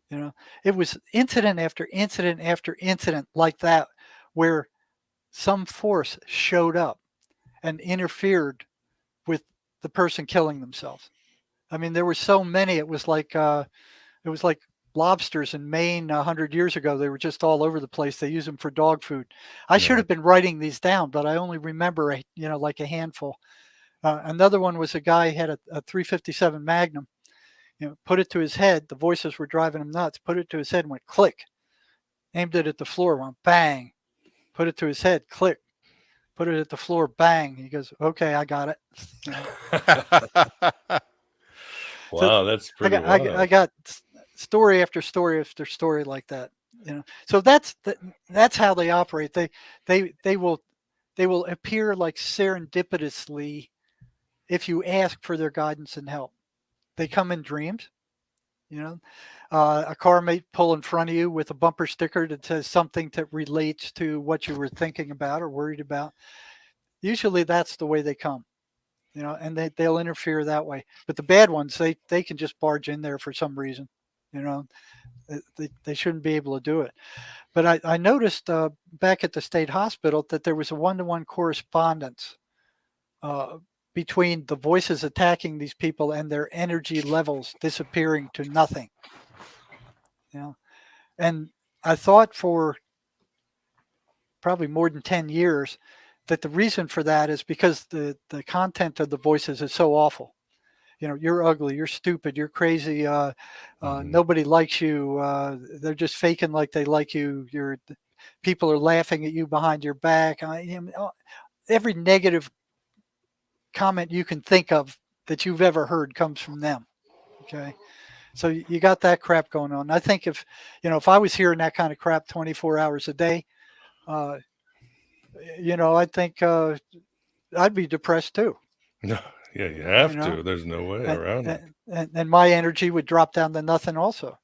It was incident after incident after incident like that, where some force showed up and interfered with the person killing themselves. I mean, there were so many. It was like lobsters in Maine 100 years ago. They were just all over the place. They used them for dog food. I should have been writing these down, but I only remember like a handful. Another one was a guy who had a 357 Magnum. Put it to his head. The voices were driving him nuts. Put it to his head and went click. Aimed it at the floor, went bang. Put it to his head, click. Put it at the floor, bang. He goes, okay, I got it. Wow, that's pretty wild. I got story after story after story like that. So that's how they operate. They will appear like serendipitously if you ask for their guidance and help. They come in dreams. A car may pull in front of you with a bumper sticker that says something that relates to what you were thinking about or worried about. Usually that's the way they come, and they'll interfere that way. But the bad ones, they can just barge in there for some reason. They shouldn't be able to do it. But I noticed back at the state hospital that there was a one-to-one correspondence between the voices attacking these people and their energy levels disappearing to nothing. And I thought for probably more than 10 years that the reason for that is because the content of the voices is so awful. You're ugly, you're stupid, you're crazy, nobody likes you, they're just faking like they like you, people are laughing at you behind your back. Every negative comment you can think of that you've ever heard comes from them. Okay. So you got that crap going on. I think if I was hearing that kind of crap 24 hours a day, I think I'd be depressed too. No, yeah, you have to. There's no way around it. And my energy would drop down to nothing also.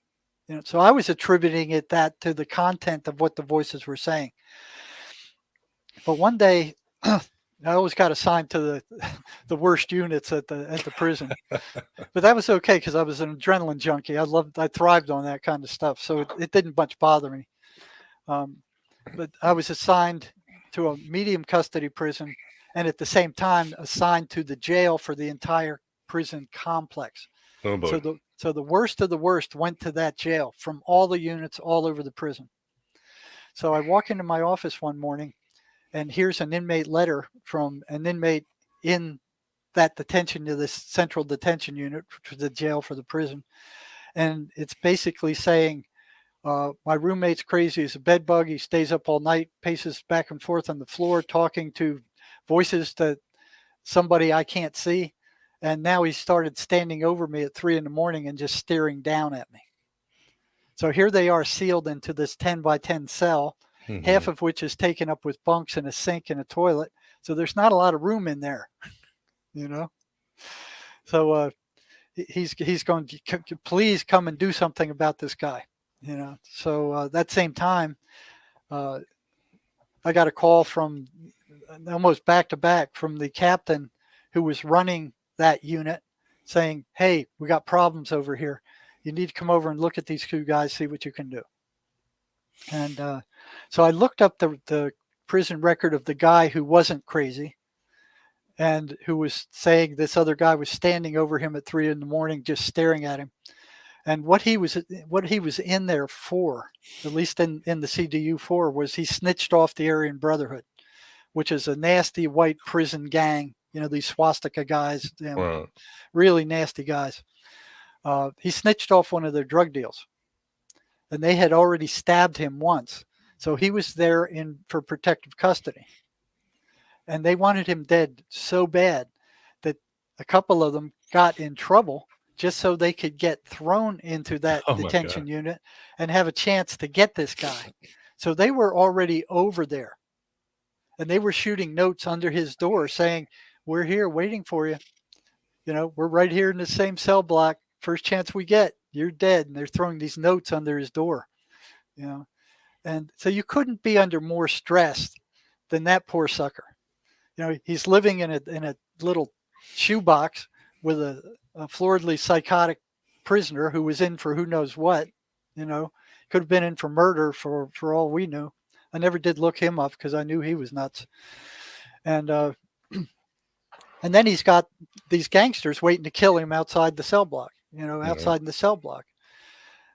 So I was attributing that to the content of what the voices were saying. But one day, I always got assigned to the worst units at the prison, but that was okay because I was an adrenaline junkie. I thrived on that kind of stuff, so it didn't much bother me. But I was assigned to a medium custody prison, and at the same time assigned to the jail for the entire prison complex. Oh boy. So the worst of the worst went to that jail from all the units all over the prison. So I walk into my office one morning, and here's an inmate letter from an inmate in that detention to this central detention unit, which was the jail for the prison. And it's basically saying, my roommate's crazy. He's a bed bug. He stays up all night, paces back and forth on the floor, talking to voices that somebody I can't see. And now he started standing over me at 3 a.m. and just staring down at me. So here they are sealed into this 10 by 10 cell, half of which is taken up with bunks and a sink and a toilet. So there's not a lot of room in there, So he's going to please come and do something about this guy, So that same time, I got a call from almost back to back from the captain who was running that unit saying, hey, we got problems over here. You need to come over and look at these two guys, see what you can do. And so I looked up the prison record of the guy who wasn't crazy and who was saying this other guy was standing over him at 3 a.m. just staring at him. And what he was in there for, at least in the CDU for, was he snitched off the Aryan Brotherhood, which is a nasty white prison gang. These swastika guys, Wow. really nasty guys. He snitched off one of their drug deals, and they had already stabbed him once. So he was there for protective custody. and they wanted him dead so bad that a couple of them got in trouble just so they could get thrown into that Oh my detention God. unit and have a chance to get this guy. So they were already over there, and they were shooting notes under his door saying, "We're here waiting for you. We're right here in the same cell block. First chance we get, you're dead." And they're throwing these notes under his door, you know. And so you couldn't be under more stress than that poor sucker. He's living in a little shoebox with a floridly psychotic prisoner who was in for who knows what. Could have been in for murder for all we knew. I never did look him up because I knew he was nuts. And and then he's got these gangsters waiting to kill him outside the cell block. Outside in the cell block.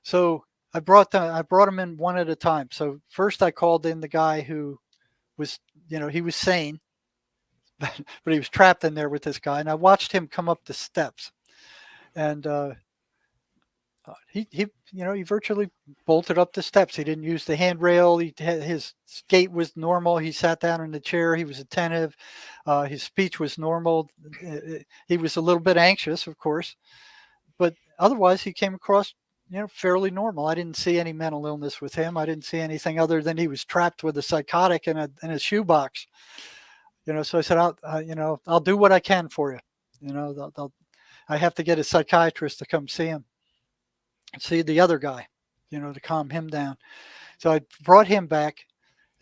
So I brought them in one at a time. So first I called in the guy who was, he was sane, but he was trapped in there with this guy. And I watched him come up the steps, and he virtually bolted up the steps. He didn't use the handrail. His gait was normal. He sat down in the chair. He was attentive. His speech was normal. He was a little bit anxious, of course, but otherwise he came across fairly normal. I didn't see any mental illness with him. I didn't see anything other than he was trapped with a psychotic in a shoebox. So I said, I'll do what I can for you. I have to get a psychiatrist to come see him and see the other guy, to calm him down. So I brought him back,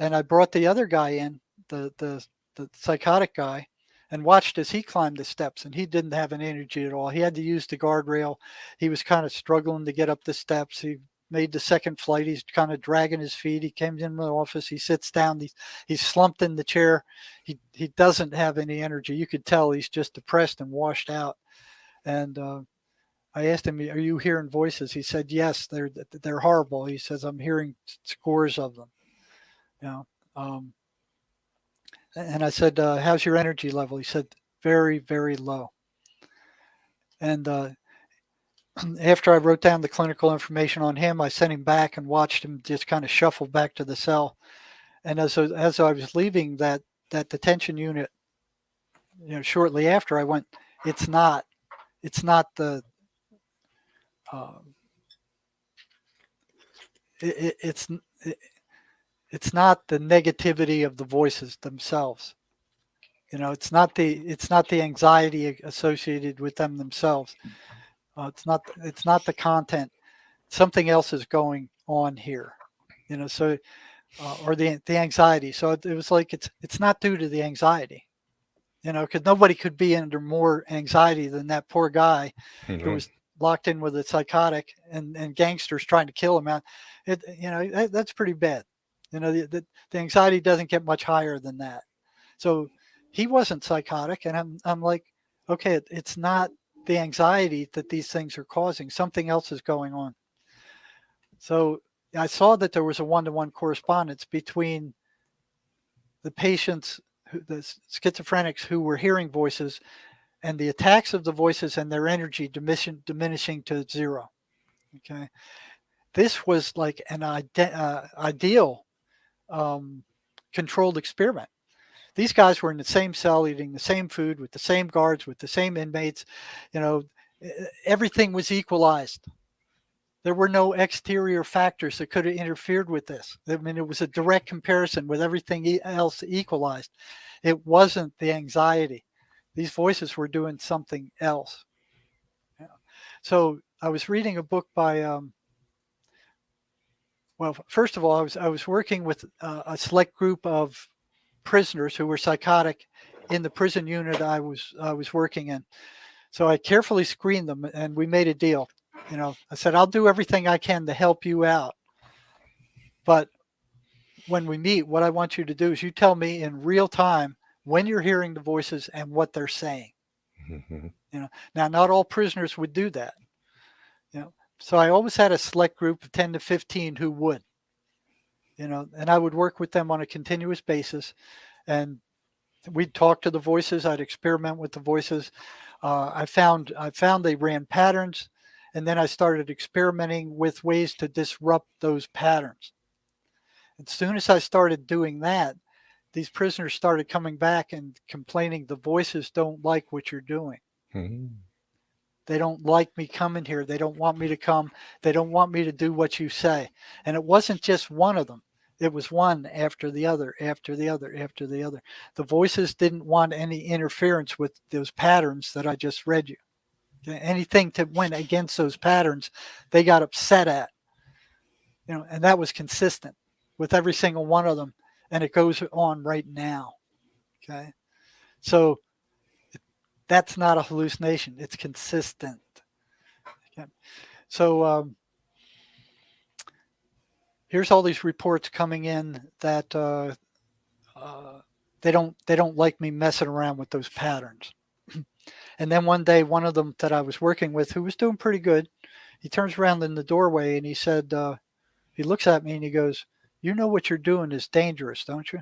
and I brought the other guy in, the psychotic guy, and watched as he climbed the steps, and he didn't have any energy at all. He had to use the guardrail. He was kind of struggling to get up the steps. He made the second flight. He's kind of dragging his feet. He came in the office. He sits down. He's slumped in the chair. He doesn't have any energy. You could tell he's just depressed and washed out. And I asked him, "Are you hearing voices?" He said, "Yes, they're horrible." He says, "I'm hearing scores of them." And I said, "How's your energy level?" He said, "Very, very low." And after I wrote down the clinical information on him, I sent him back and watched him just kind of shuffle back to the cell. And as I was leaving that detention unit, shortly after, I went, it's not the it's not the negativity of the voices themselves. It's not the anxiety associated with them themselves. It's not the content. Something else is going on here. So or the anxiety. So it was like it's not due to the anxiety. Because nobody could be under more anxiety than that poor guy who was locked in with a psychotic and gangsters trying to kill him out. That's pretty bad. The anxiety doesn't get much higher than that. So he wasn't psychotic, and I'm like, okay, it's not the anxiety that these things are causing. Something else is going on. So I saw that there was a one-to-one correspondence between the patients, the schizophrenics who were hearing voices, and the attacks of the voices and their energy diminishing to zero. Okay, this was like an ideal controlled experiment. These guys were in the same cell, eating the same food with the same guards, with the same inmates. Everything was equalized. There were no exterior factors that could have interfered with this. I mean, it was a direct comparison with everything else equalized. It wasn't the anxiety. These voices were doing something else. Yeah. So I was reading a book by, well, first of all, I was working with a select group of prisoners who were psychotic in the prison unit I was working in. So I carefully screened them, and we made a deal. I said, I'll do everything I can to help you out. But when we meet, what I want you to do is you tell me in real time when you're hearing the voices and what they're saying. Now, not all prisoners would do that. So I always had a select group of 10 to 15 who would, and I would work with them on a continuous basis. And we'd talk to the voices. I'd experiment with the voices. I found they ran patterns. And then I started experimenting with ways to disrupt those patterns. As soon as I started doing that, these prisoners started coming back and complaining the voices don't like what you're doing. Mhm. They don't like me coming here. They don't want me to come. They don't want me to do what you say. And it wasn't just one of them. It was one after the other, after the other, after the other. The voices didn't want any interference with those patterns that I just read you. Anything that went against those patterns, they got upset at. And that was consistent with every single one of them. And it goes on right now. Okay. So that's not a hallucination. It's consistent. Okay. So here's all these reports coming in that they don't like me messing around with those patterns. And then one day, one of them that I was working with, who was doing pretty good, he turns around in the doorway and he said, he looks at me and he goes, "You know what you're doing is dangerous, don't you?"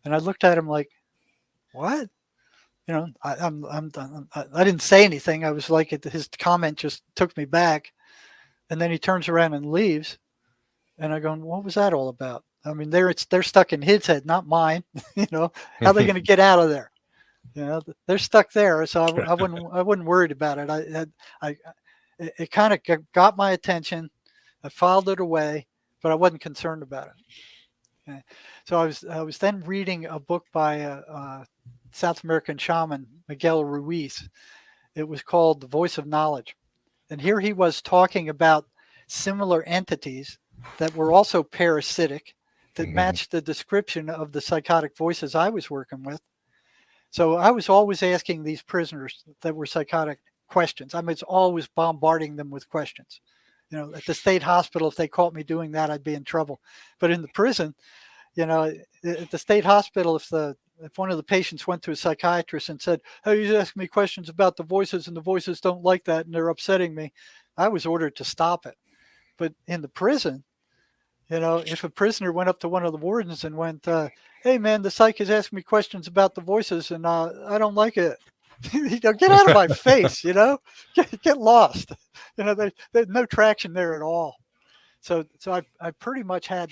And I looked at him like, "What?" I didn't say anything. I was like, his comment just took me back. And then he turns around and leaves. And I go, "What was that all about?" I mean, they're stuck in his head, not mine. How are they going to get out of there? They're stuck there. So I wasn't worried about it. It kind of got my attention. I filed it away, but I wasn't concerned about it. Okay. So I was then reading a book by a South American shaman, Miguel Ruiz. It was called The Voice of Knowledge. And here he was talking about similar entities that were also parasitic, that matched the description of the psychotic voices I was working with. So I was always asking these prisoners that were psychotic questions. I was always bombarding them with questions. At the state hospital, if they caught me doing that, I'd be in trouble. But in the prison, at the state hospital, if one of the patients went to a psychiatrist and said, "Hey, you asking me questions about the voices and the voices don't like that and they're upsetting me," I was ordered to stop it. But in the prison, if a prisoner went up to one of the wardens and went, "Hey, man, the psych is asking me questions about the voices and I don't like it." Get out of my face, get lost. There's no traction there at all. So I pretty much had,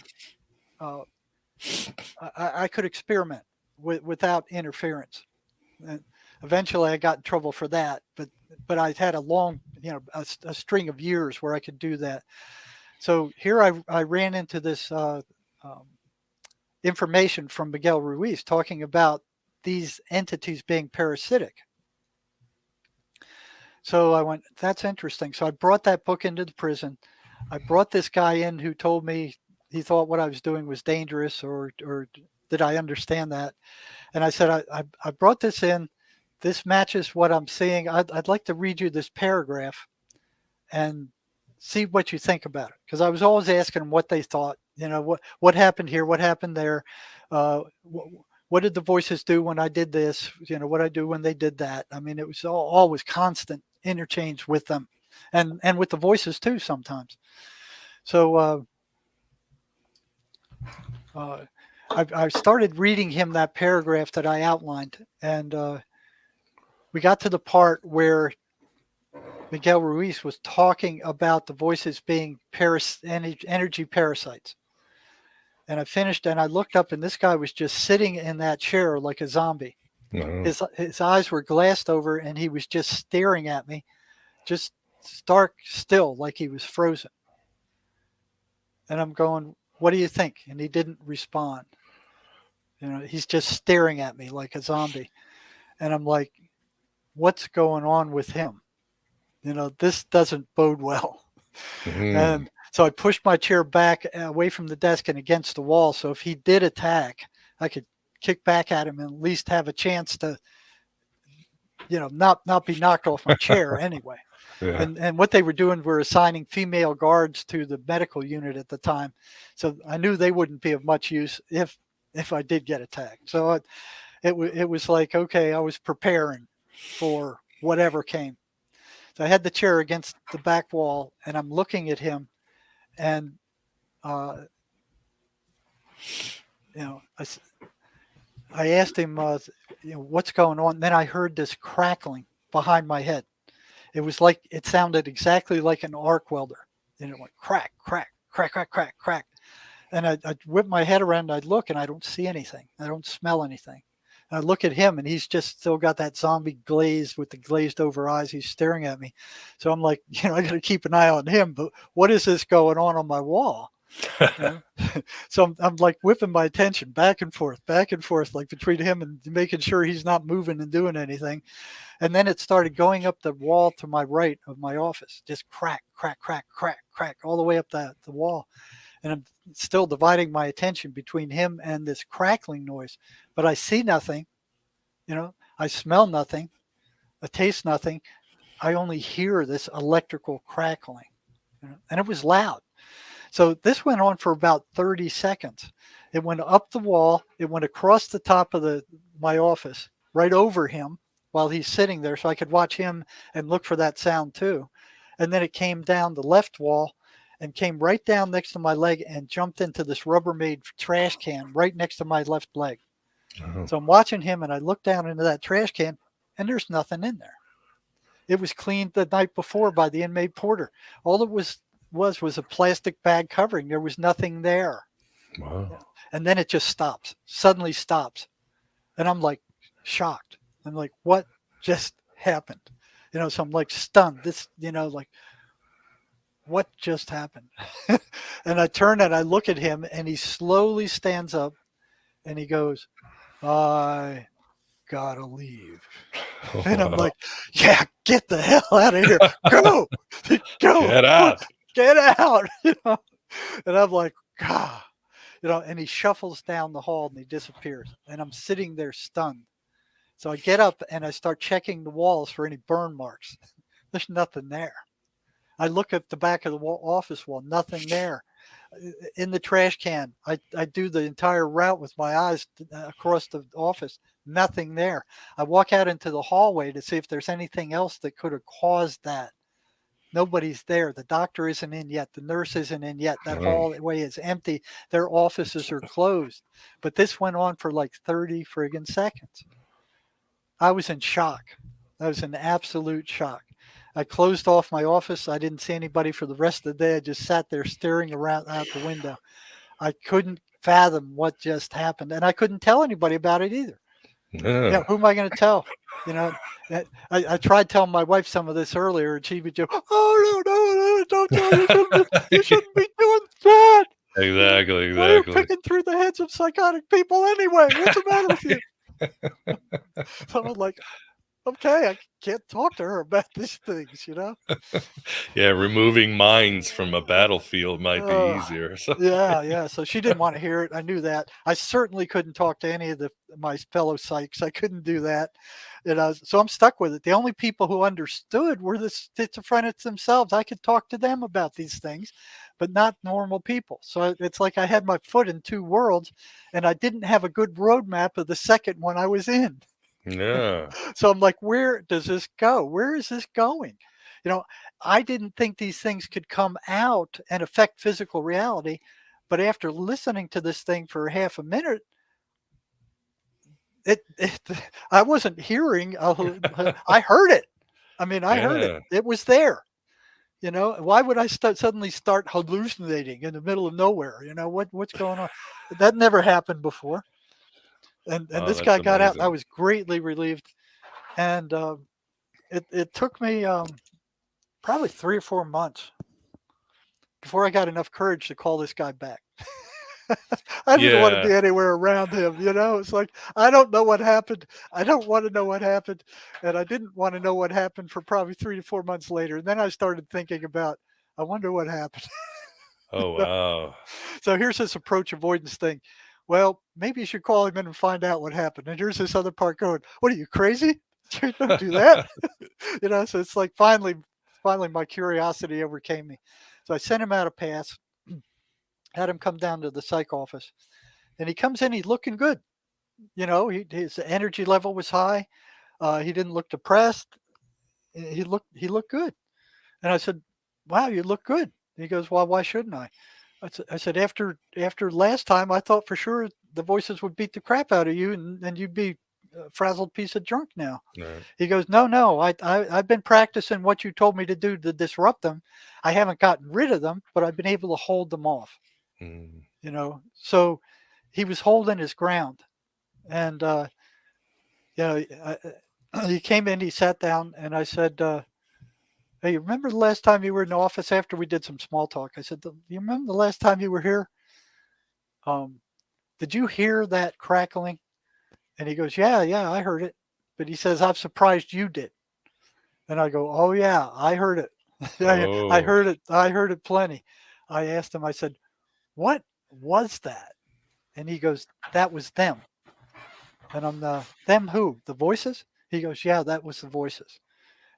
I could experiment without interference. And eventually I got in trouble for that, but I had a long, a string of years where I could do that. So here I ran into this information from Miguel Ruiz talking about these entities being parasitic. So I went, that's interesting. So I brought that book into the prison. I brought this guy in who told me he thought what I was doing was dangerous, or did I understand that? And I said, I brought this in. This matches what I'm seeing. I'd like to read you this paragraph and see what you think about it. Because I was always asking them what they thought. What happened here? What happened there? What did the voices do when I did this? What I do when they did that? I mean, it was always constant interchange with them, and with the voices too sometimes. So I started reading him that paragraph that I outlined, and we got to the part where Miguel Ruiz was talking about the voices being energy parasites. And I finished and I looked up and this guy was just sitting in that chair like a zombie. His eyes were glassed over and he was just staring at me, just stark still, like he was frozen. And I'm going, "What do you think?" And he didn't respond. He's just staring at me like a zombie. And I'm like, what's going on with him? This doesn't bode well. And so I pushed my chair back away from the desk and against the wall. So if he did attack, I could kick back at him and at least have a chance to, not be knocked off my chair anyway. Yeah. And what they were doing were assigning female guards to the medical unit at the time. So I knew they wouldn't be of much use if I did get attacked. So it was like, okay, I was preparing for whatever came. So I had the chair against the back wall and I'm looking at him and, I asked him, what's going on? And then I heard this crackling behind my head. It sounded exactly like an arc welder. And it went crack, crack, crack, crack, crack, crack. And I whip my head around, and I look, and I don't see anything. I don't smell anything. And I look at him, and he's just still got that zombie glaze with the glazed over eyes. He's staring at me. So I'm like, I got to keep an eye on him. But what is this going on my wall? So I'm like whipping my attention back and forth, like between him and making sure he's not moving and doing anything. And then it started going up the wall to my right of my office, just crack, crack, crack, crack, crack, all the way up the wall. And I'm still dividing my attention between him and this crackling noise. But I see nothing, I smell nothing, I taste nothing. I only hear this electrical crackling, and it was loud. So this went on for about 30 seconds. It went up the wall. It went across the top of my office, right over him while he's sitting there, so I could watch him and look for that sound too. And then it came down the left wall and came right down next to my leg and jumped into this Rubbermaid trash can right next to my left leg. Oh. So I'm watching him, and I look down into that trash can, and there's nothing in there. It was cleaned the night before by the inmate porter. All it was a plastic bag covering. There was nothing there. Wow. And then it just suddenly stops. And I'm like shocked. I'm like, what just happened? So I'm like stunned. Like, what just happened? And I turn and I look at him, and he slowly stands up and he goes, I gotta leave. And I'm like, yeah, get the hell out of here. Go. Get out. Get out. And I'm like, God, and he shuffles down the hall and he disappears. And I'm sitting there stunned. So I get up and I start checking the walls for any burn marks. There's nothing there. I look at the back of the office wall, nothing there. In the trash can, I do the entire route with my eyes across the office, nothing there. I walk out into the hallway to see if there's anything else that could have caused that. Nobody's there. The doctor isn't in yet. The nurse isn't in yet. That hallway is empty. Their offices are closed. But this went on for like 30 friggin' seconds. I was in shock. I was in absolute shock. I closed off my office. I didn't see anybody for the rest of the day. I just sat there staring around out the window. I couldn't fathom what just happened. And I couldn't tell anybody about it either. Yeah. Who am I going to tell? I tried telling my wife some of this earlier, and she would go, "Oh no, don't tell you shouldn't be doing that." Exactly. You're picking through the heads of psychotic people anyway. What's the matter with you? So I was like, okay, I can't talk to her about these things, Yeah, removing mines from a battlefield might be easier. So. Yeah. So she didn't want to hear it. I knew that. I certainly couldn't talk to any of my fellow psychs. I couldn't do that. So I'm stuck with it. The only people who understood were the schizophrenics themselves. I could talk to them about these things, but not normal people. So it's like I had my foot in two worlds, and I didn't have a good roadmap of the second one I was in. Yeah. So I'm like, where does this go? Where is this going? I didn't think these things could come out and affect physical reality. But after listening to this thing for half a minute, I wasn't hearing. I heard it. I mean, I heard it. It was there. Why would I suddenly start hallucinating in the middle of nowhere? What's going on? That never happened before. And this guy got out. I was greatly relieved. And it took me probably 3 or 4 months before I got enough courage to call this guy back. I didn't want to be anywhere around him. It's like, I don't know what happened. I don't want to know what happened. And I didn't want to know what happened for probably 3 to 4 months later. And then I started thinking about, I wonder what happened. Oh, wow. So here's this approach avoidance thing. Well, maybe you should call him in and find out what happened. And here's this other part going, what are you, crazy? Don't do that. So it's like finally my curiosity overcame me. So I sent him out a pass, had him come down to the psych office, and he comes in, he's looking good. His energy level was high. He didn't look depressed. He looked good. And I said, wow, you look good. And he goes, well, why shouldn't I? I said, after last time, I thought for sure the voices would beat the crap out of you and you'd be a frazzled piece of junk now. Right. He goes, no, I've been practicing what you told me to do to disrupt them. I haven't gotten rid of them, but I've been able to hold them off. So he was holding his ground, and he came in, he sat down, and I said, "Hey, remember the last time you were in the office?" After we did some small talk, I said, "You remember the last time you were here? Did you hear that crackling?" And he goes, "Yeah, I heard it." But he says, "I'm surprised you did." And I go, "Oh yeah, I heard it. I Oh, heard it. I heard it plenty." I asked him, I said, "What was that?" And he goes, "That was them." And I'm them who? The voices? He goes, "Yeah, that was the voices."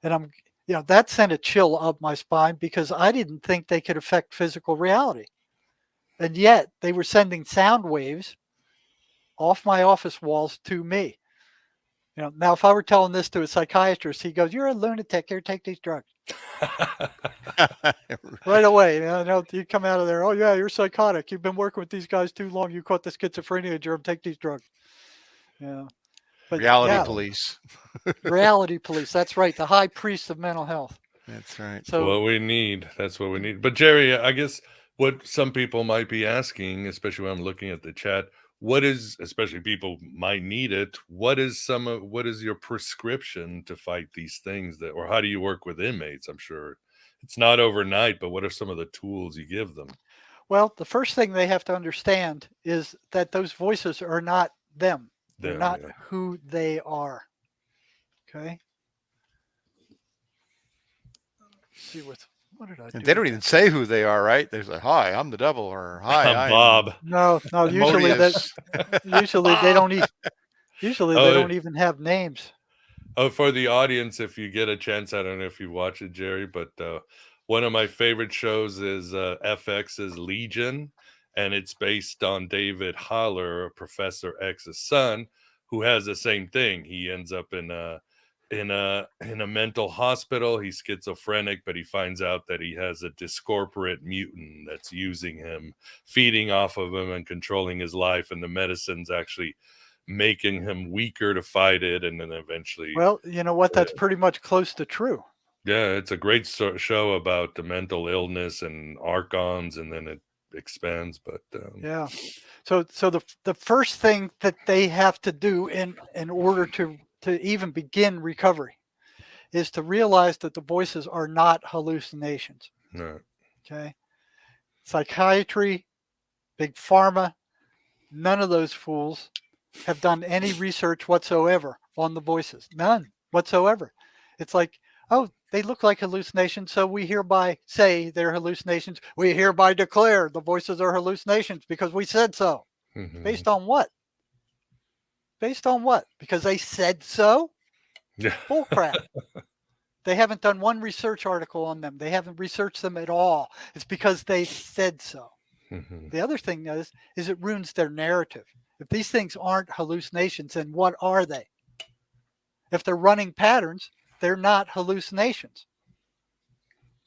And that sent a chill up my spine because I didn't think they could affect physical reality. And yet they were sending sound waves off my office walls to me. Now if I were telling this to a psychiatrist, he goes, "You're a lunatic. Here, take these drugs." Right away. You come out of there, "Oh yeah, you're psychotic. You've been working with these guys too long. You caught the schizophrenia germ. Take these drugs." Yeah. But Reality police. reality police. That's right. The high priest of mental health. That's right. So what we need. That's what we need. But Jerry, I guess what some people might be asking, especially when I'm looking at the chat, especially people might need it. What is your prescription to fight these things or how do you work with inmates? I'm sure it's not overnight, but what are some of the tools you give them? well, the first thing they have to understand is that those voices are not them. They're not who they are. Okay. Let's see what did I do? And they don't even say who they are, right? There's like, "Hi, I'm the devil," or "Hi, I'm Bob. No. Usually they don't even. Usually they don't even have names. Oh, for the audience, if you get a chance, I don't know if you watch it, Jerry, but one of my favorite shows is FX's Legion, and it's based on David Haller, Professor X's son, who has the same thing. He ends up in a mental hospital. He's schizophrenic, but he finds out that he has a discorporate mutant that's using him, feeding off of him, and controlling his life. And the medicine's actually making him weaker to fight it, and then eventually. Well, you know what? That's pretty much close to true. Yeah, it's a great show about the mental illness and archons, and then it expands. But yeah, so the first thing that they have to do in order to even begin recovery is to realize that the voices are not hallucinations. no. Okay, psychiatry, big pharma, none of those fools have done any research whatsoever on the voices. None whatsoever. It's like, oh, they look like hallucinations, so we hereby say they're hallucinations. We hereby declare the voices are hallucinations because we said so. Mm-hmm. Based on what? Based on what? Because they said so? Yeah. Bull crap. They haven't done one research article on them. They haven't researched them at all. It's because they said so. Mm-hmm. The other thing is it ruins their narrative. If these things aren't hallucinations, then what are they? If they're running patterns, they're not hallucinations.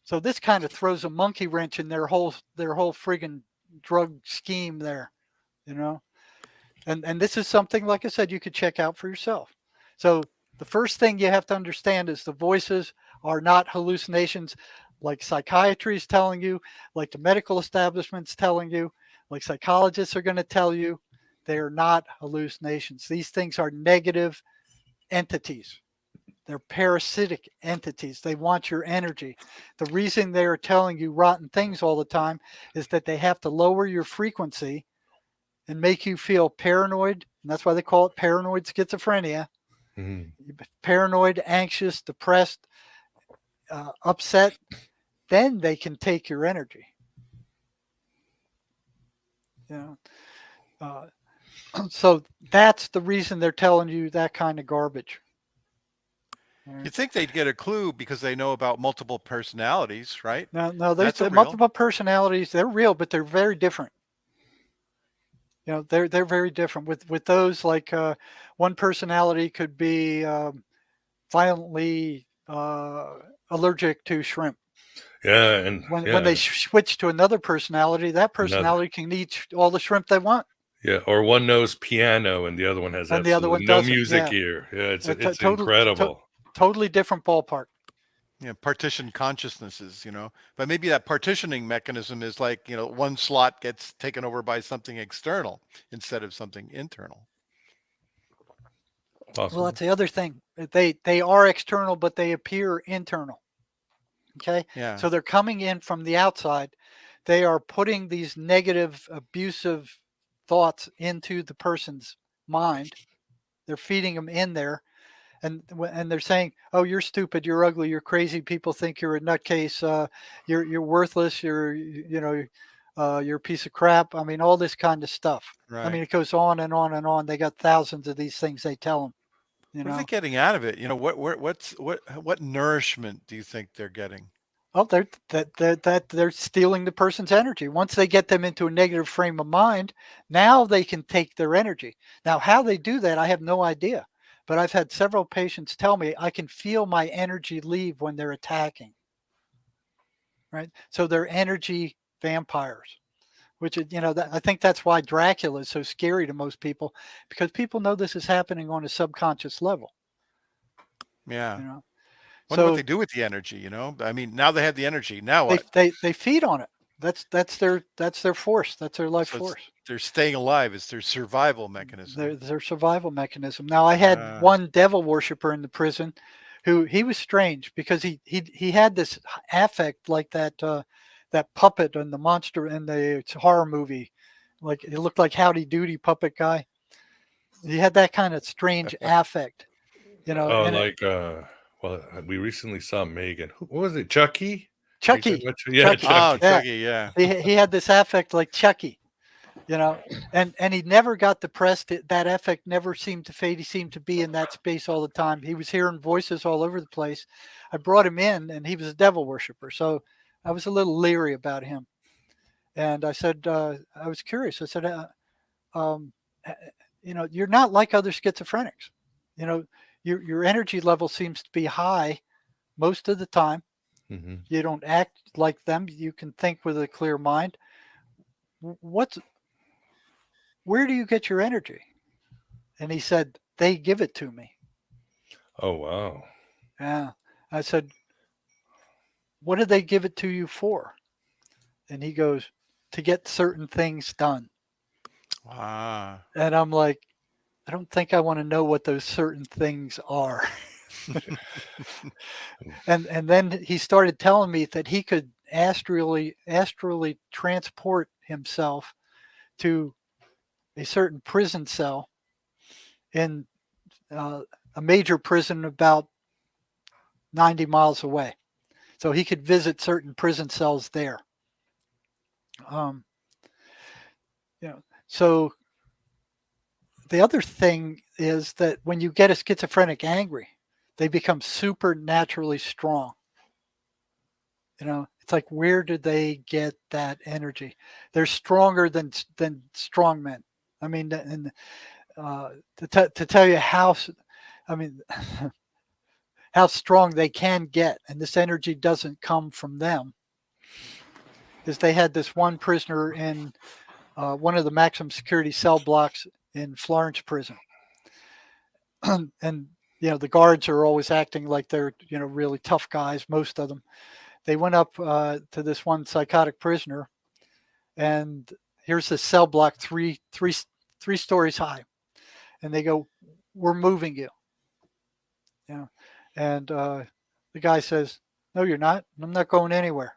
So this kind of throws a monkey wrench in their whole friggin' drug scheme there, And this is something, like I said, you could check out for yourself. So the first thing you have to understand is the voices are not hallucinations like psychiatry is telling you, like the medical establishment's telling you, like psychologists are going to tell you. They are not hallucinations. These things are negative entities. They're parasitic entities. They want your energy. The reason they are telling you rotten things all the time is that they have to lower your frequency and make you feel paranoid. And that's why they call it paranoid schizophrenia. Mm-hmm. Paranoid, anxious, depressed, upset. Then they can take your energy. So that's the reason they're telling you that kind of garbage. You'd think they'd get a clue because they know about multiple personalities, right? No, there's multiple personalities. They're real, but they're very different. They're very different. With those, like one personality could be violently allergic to shrimp. Yeah, and when they switch to another personality, that personality can eat all the shrimp they want. Yeah, or one knows piano and the other one has the other one no music ear. Yeah, it's incredible. Totally different ballpark. partition consciousnesses, but maybe that partitioning mechanism is like, one slot gets taken over by something external instead of something internal. Well, that's the other thing. They are external, but they appear internal. Okay. Yeah. So they're coming in from the outside. They are putting these negative, abusive thoughts into the person's mind. They're feeding them in there. And they're saying, "Oh, you're stupid. You're ugly. You're crazy. People think you're a nutcase. You're worthless. You're a piece of crap." I mean, all this kind of stuff. Right. I mean, it goes on and on and on. They got thousands of these things they tell them. What are they getting out of it? What nourishment do you think they're getting? Oh, they're stealing the person's energy. Once they get them into a negative frame of mind, now they can take their energy. Now, how they do that, I have no idea. But I've had several patients tell me I can feel my energy leave when they're attacking. Right? So they're energy vampires, which is, I think that's why Dracula is so scary to most people, because people know this is happening on a subconscious level. Yeah. Wonder what they do with the energy, I mean, now they have the energy. Now what? They feed on it. That's their force. That's their life force. They're staying alive. It's their survival mechanism. Their survival mechanism. Now, I had one devil worshiper in the prison, who he was strange because he had this affect like that puppet in the monster in the horror movie, like it looked like Howdy Doody puppet guy. He had that kind of strange affect, Well, we recently saw Megan. What was it? Chucky? Chucky. Yeah, Chucky. Oh, Chucky, yeah. He had this affect like Chucky, and he never got depressed. That affect never seemed to fade. He seemed to be in that space all the time. He was hearing voices all over the place. I brought him in, and he was a devil worshiper. So I was a little leery about him. And I said, I was curious. I said, you're not like other schizophrenics. Your energy level seems to be high most of the time. Mm-hmm. You don't act like them. You can think with a clear mind. Where do you get your energy? And he said, they give it to me. Oh, wow. Yeah. I said, what did they give it to you for? And he goes, to get certain things done. Wow. And I'm like, I don't think I want to know what those certain things are. and then he started telling me that he could astrally transport himself to a certain prison cell in a major prison about 90 miles away. So he could visit certain prison cells there. So the other thing is that when you get a schizophrenic angry, they become supernaturally strong. It's like, where did they get that energy? They're stronger than strong men. I mean, and to tell you how strong they can get, and this energy doesn't come from them, is they had this one prisoner in one of the maximum security cell blocks in Florence prison. And, the guards are always acting like they're, really tough guys, most of them. They went up to this one psychotic prisoner, and here's this cell block three stories high. And they go, we're moving you. And the guy says, no, you're not. I'm not going anywhere.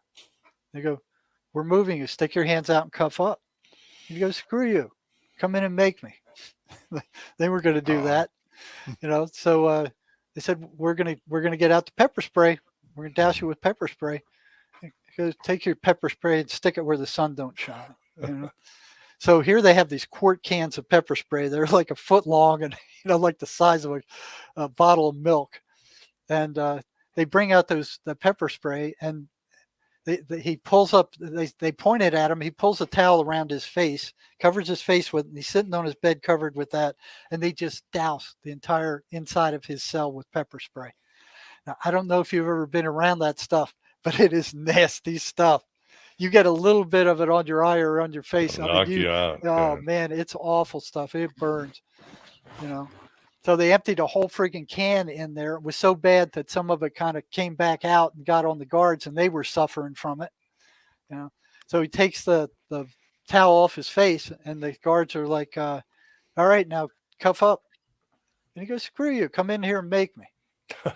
They go, we're moving you. Stick your hands out and cuff up. He goes, screw you. Come in and make me. They were going to do that, So they said, we're gonna get out the pepper spray. We're gonna douse you with pepper spray. He goes, take your pepper spray and stick it where the sun don't shine. So here they have these quart cans of pepper spray. They're like a foot long and like the size of a bottle of milk. And they bring out the pepper spray, and he pulls up. They point it at him. He pulls a towel around his face, covers his face with it. And he's sitting on his bed covered with that, and they just douse the entire inside of his cell with pepper spray. Now, I don't know if you've ever been around that stuff, but it is nasty stuff. You get a little bit of it on your eye or on your face. Knock you out. Oh man, it's awful stuff. It burns. So they emptied a whole freaking can in there. It was so bad that some of it kind of came back out and got on the guards, and they were suffering from it. You know, so he takes the towel off his face, and the guards are like, "All right, now cuff up." And he goes, "Screw you! Come in here and make me."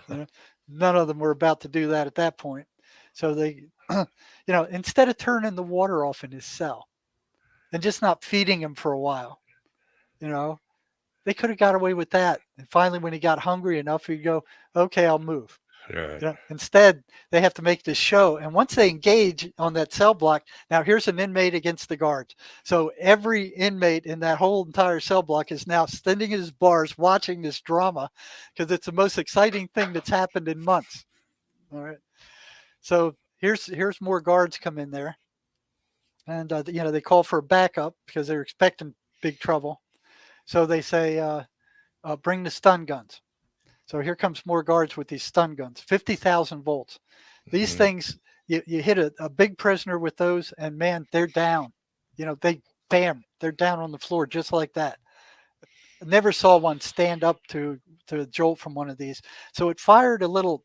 You know, none of them were about to do that at that point. So they, instead of turning the water off in his cell and just not feeding him for a while, they could have got away with that. And finally, when he got hungry enough, he'd go, "Okay, I'll move." Right. Instead, they have to make this show. And once they engage on that cell block, now here's an inmate against the guards. So every inmate in that whole entire cell block is now standing in his bars watching this drama because it's the most exciting thing that's happened in months. All right. So here's more guards come in there. And, they call for a backup because they're expecting big trouble. So they say, bring the stun guns. So here comes more guards with these stun guns, 50,000 volts. These things, you hit a big prisoner with those, and man, they're down. They're down on the floor just like that. I never saw one stand up to a jolt from one of these. So it fired a little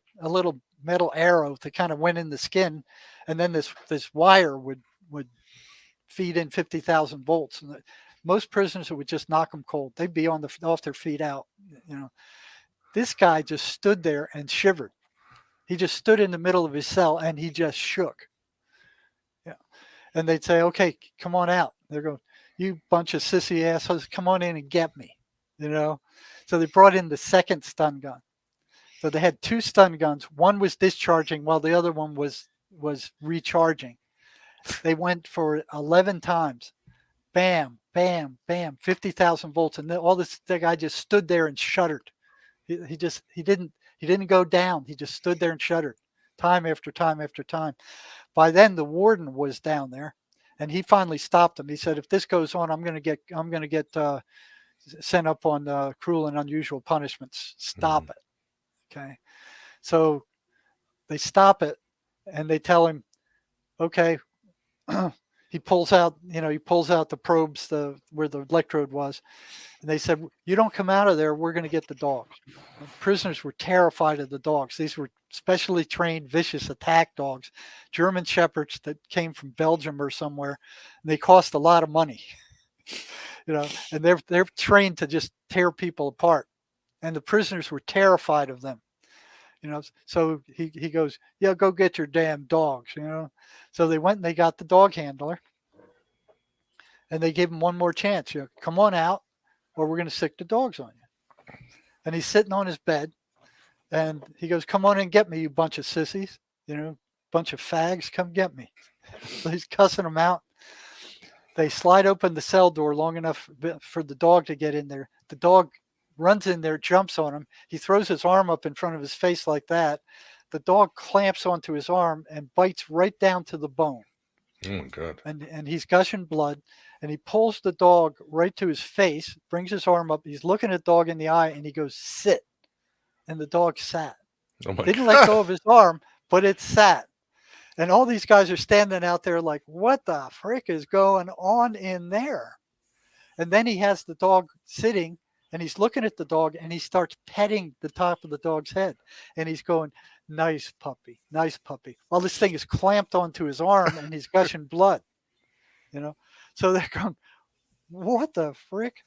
metal arrow that kind of went in the skin, and then this wire would feed in 50,000 volts. And most prisoners, it would just knock them cold. They'd be off their feet out. This guy just stood there and shivered. He just stood in the middle of his cell and he just shook. Yeah. And they'd say, "Okay, come on out." They're going, "You bunch of sissy assholes, come on in and get me." So they brought in the second stun gun. So they had two stun guns. One was discharging while the other one was recharging. They went for 11 times. Bam, bam, bam, 50,000 volts. And the guy just stood there and shuddered. He didn't go down. He just stood there and shuddered time after time after time. By then the warden was down there, and he finally stopped him. He said, "If this goes on, I'm going to get sent up on cruel and unusual punishments. Stop it." Okay. So they stop it, and they tell him, "Okay." He pulls out the probes, where the electrode was, and they said, "You don't come out of there, we're going to get the dogs." The prisoners were terrified of the dogs. These were specially trained, vicious attack dogs, German shepherds that came from Belgium or somewhere, and they cost a lot of money. And they're trained to just tear people apart, and the prisoners were terrified of them. So he goes, "Yeah, go get your damn dogs." So they went and they got the dog handler, and they gave him one more chance. "Come on out, or we're going to sick the dogs on you." And he's sitting on his bed, and he goes, "Come on and get me, you bunch of sissies, bunch of fags, come get me." So he's cussing them out. They slide open the cell door long enough for the dog to get in there. The dog runs in there, jumps on him. He throws his arm up in front of his face like that. The dog clamps onto his arm and bites right down to the bone. Oh my God. And he's gushing blood, and he pulls the dog right to his face, brings his arm up. He's looking at the dog in the eye, and he goes, "Sit." And the dog sat. Oh my Didn't God. let go of his arm, but it sat. And all these guys are standing out there like, what the frick is going on in there? And then he has the dog sitting, and he's looking at the dog, and he starts petting the top of the dog's head. And he's going, "Nice puppy, nice puppy." Well, this thing is clamped onto his arm, and he's gushing blood. So they're going, "What the frick?"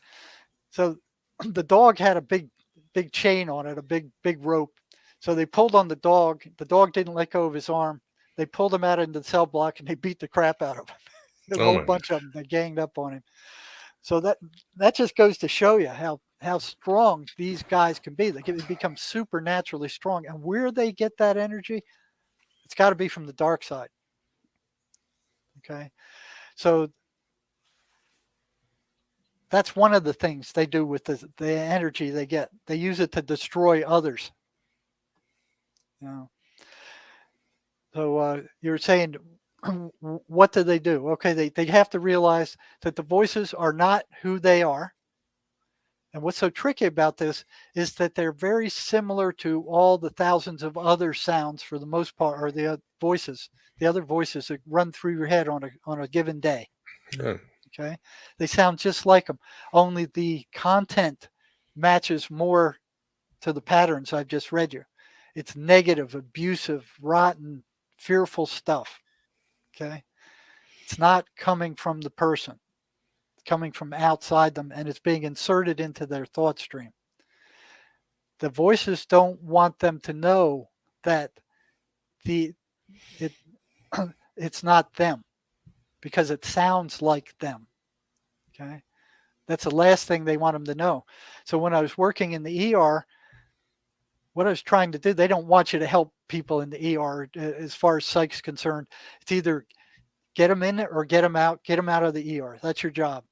So the dog had a big chain on it, a big rope. So they pulled on the dog. The dog didn't let go of his arm. They pulled him out into the cell block, and they beat the crap out of him. A whole bunch of them. They ganged up on him. So that just goes to show you how strong these guys can be. They become supernaturally strong. And where they get that energy, it's got to be from the dark side. Okay. So that's one of the things they do with the energy they get. They use it to destroy others. So you're saying, what do they do? Okay, they have to realize that the voices are not who they are. And what's so tricky about this is that they're very similar to all the thousands of other sounds, for the most part, or the other voices that run through your head on a given day. Yeah. Okay, they sound just like them. Only the content matches more to the patterns I've just read you. It's negative, abusive, rotten, fearful stuff. Okay. It's not coming from the person. It's coming from outside them, and it's being inserted into their thought stream. The voices don't want them to know that it's not them, because it sounds like them. Okay. That's the last thing they want them to know. So when I was working in the ER, what I was trying to do, they don't want you to help people in the ER as far as psych's concerned. It's either get them in or get them out of the ER. That's your job.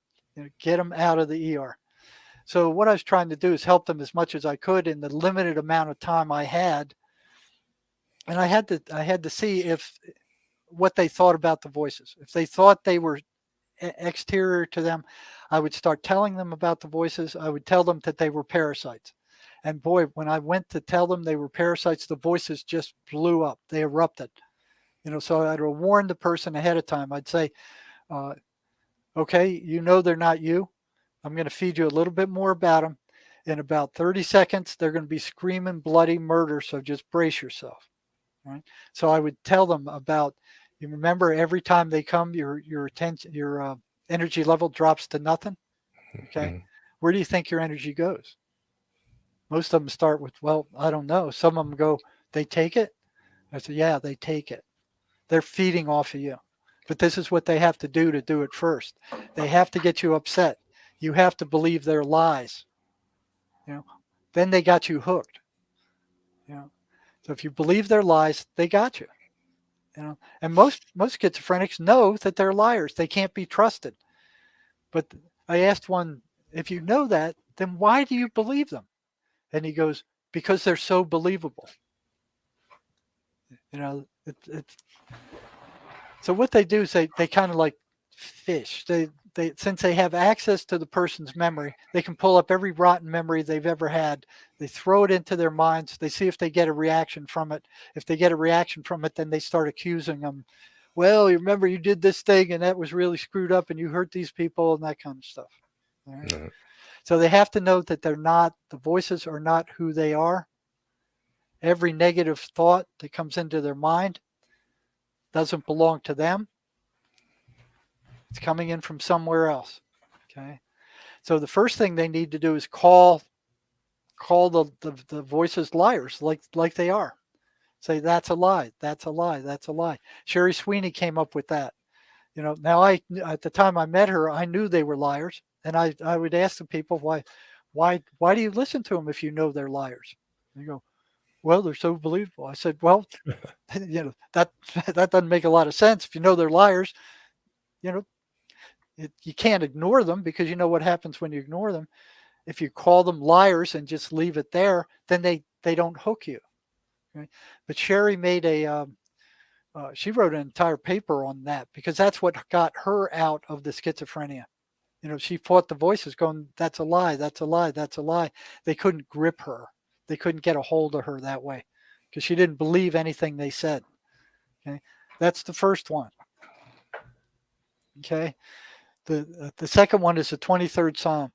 Get them out of the ER. So what I was trying to do is help them as much as I could in the limited amount of time I had. And I had to see what they thought about the voices. If they thought they were exterior to them, I would start telling them about the voices. I would tell them that they were parasites. And boy, when I went to tell them they were parasites, the voices just blew up. They erupted. So I'd warn the person ahead of time. I'd say, okay, they're not you. I'm going to feed you a little bit more about them. In about 30 seconds, they're going to be screaming bloody murder. So just brace yourself. Right. So I would tell them about, you remember every time they come, your attention, your energy level drops to nothing. Okay. Mm-hmm. Where do you think your energy goes? Most of them start with, well, I don't know. Some of them go, they take it. I said, yeah, they take it. They're feeding off of you. But this is what they have to do it first. They have to get you upset. You have to believe their lies. Then they got you hooked. So if you believe their lies, they got you. And most schizophrenics know that they're liars. They can't be trusted. But I asked one, if you know that, then why do you believe them? And he goes, because they're so believable. So what they do is they kind of like fish. They since they have access to the person's memory, they can pull up every rotten memory they've ever had. They throw it into their minds. They see if they get a reaction from it. If they get a reaction from it, then they start accusing them. Well, you remember you did this thing and that was really screwed up and you hurt these people and that kind of stuff. All right? Mm-hmm. So they have to know that the voices are not who they are. Every negative thought that comes into their mind doesn't belong to them. It's coming in from somewhere else. Okay. So the first thing they need to do is call the voices liars like they are. Say, that's a lie. That's a lie. That's a lie. Sherry Sweeney came up with that. Now at the time I met her, I knew they were liars. And I would ask the people, why do you listen to them if you know they're liars? And they go, well, they're so believable. I said, well, that doesn't make a lot of sense. If you know they're liars, you can't ignore them because you know what happens when you ignore them. If you call them liars and just leave it there, then they don't hook you. Right? But Sherry made she wrote an entire paper on that because that's what got her out of the schizophrenia. She fought the voices going, that's a lie, that's a lie, that's a lie. They couldn't grip her. They couldn't get a hold of her that way because she didn't believe anything they said. Okay. That's the first one. Okay. The second one is the 23rd Psalm.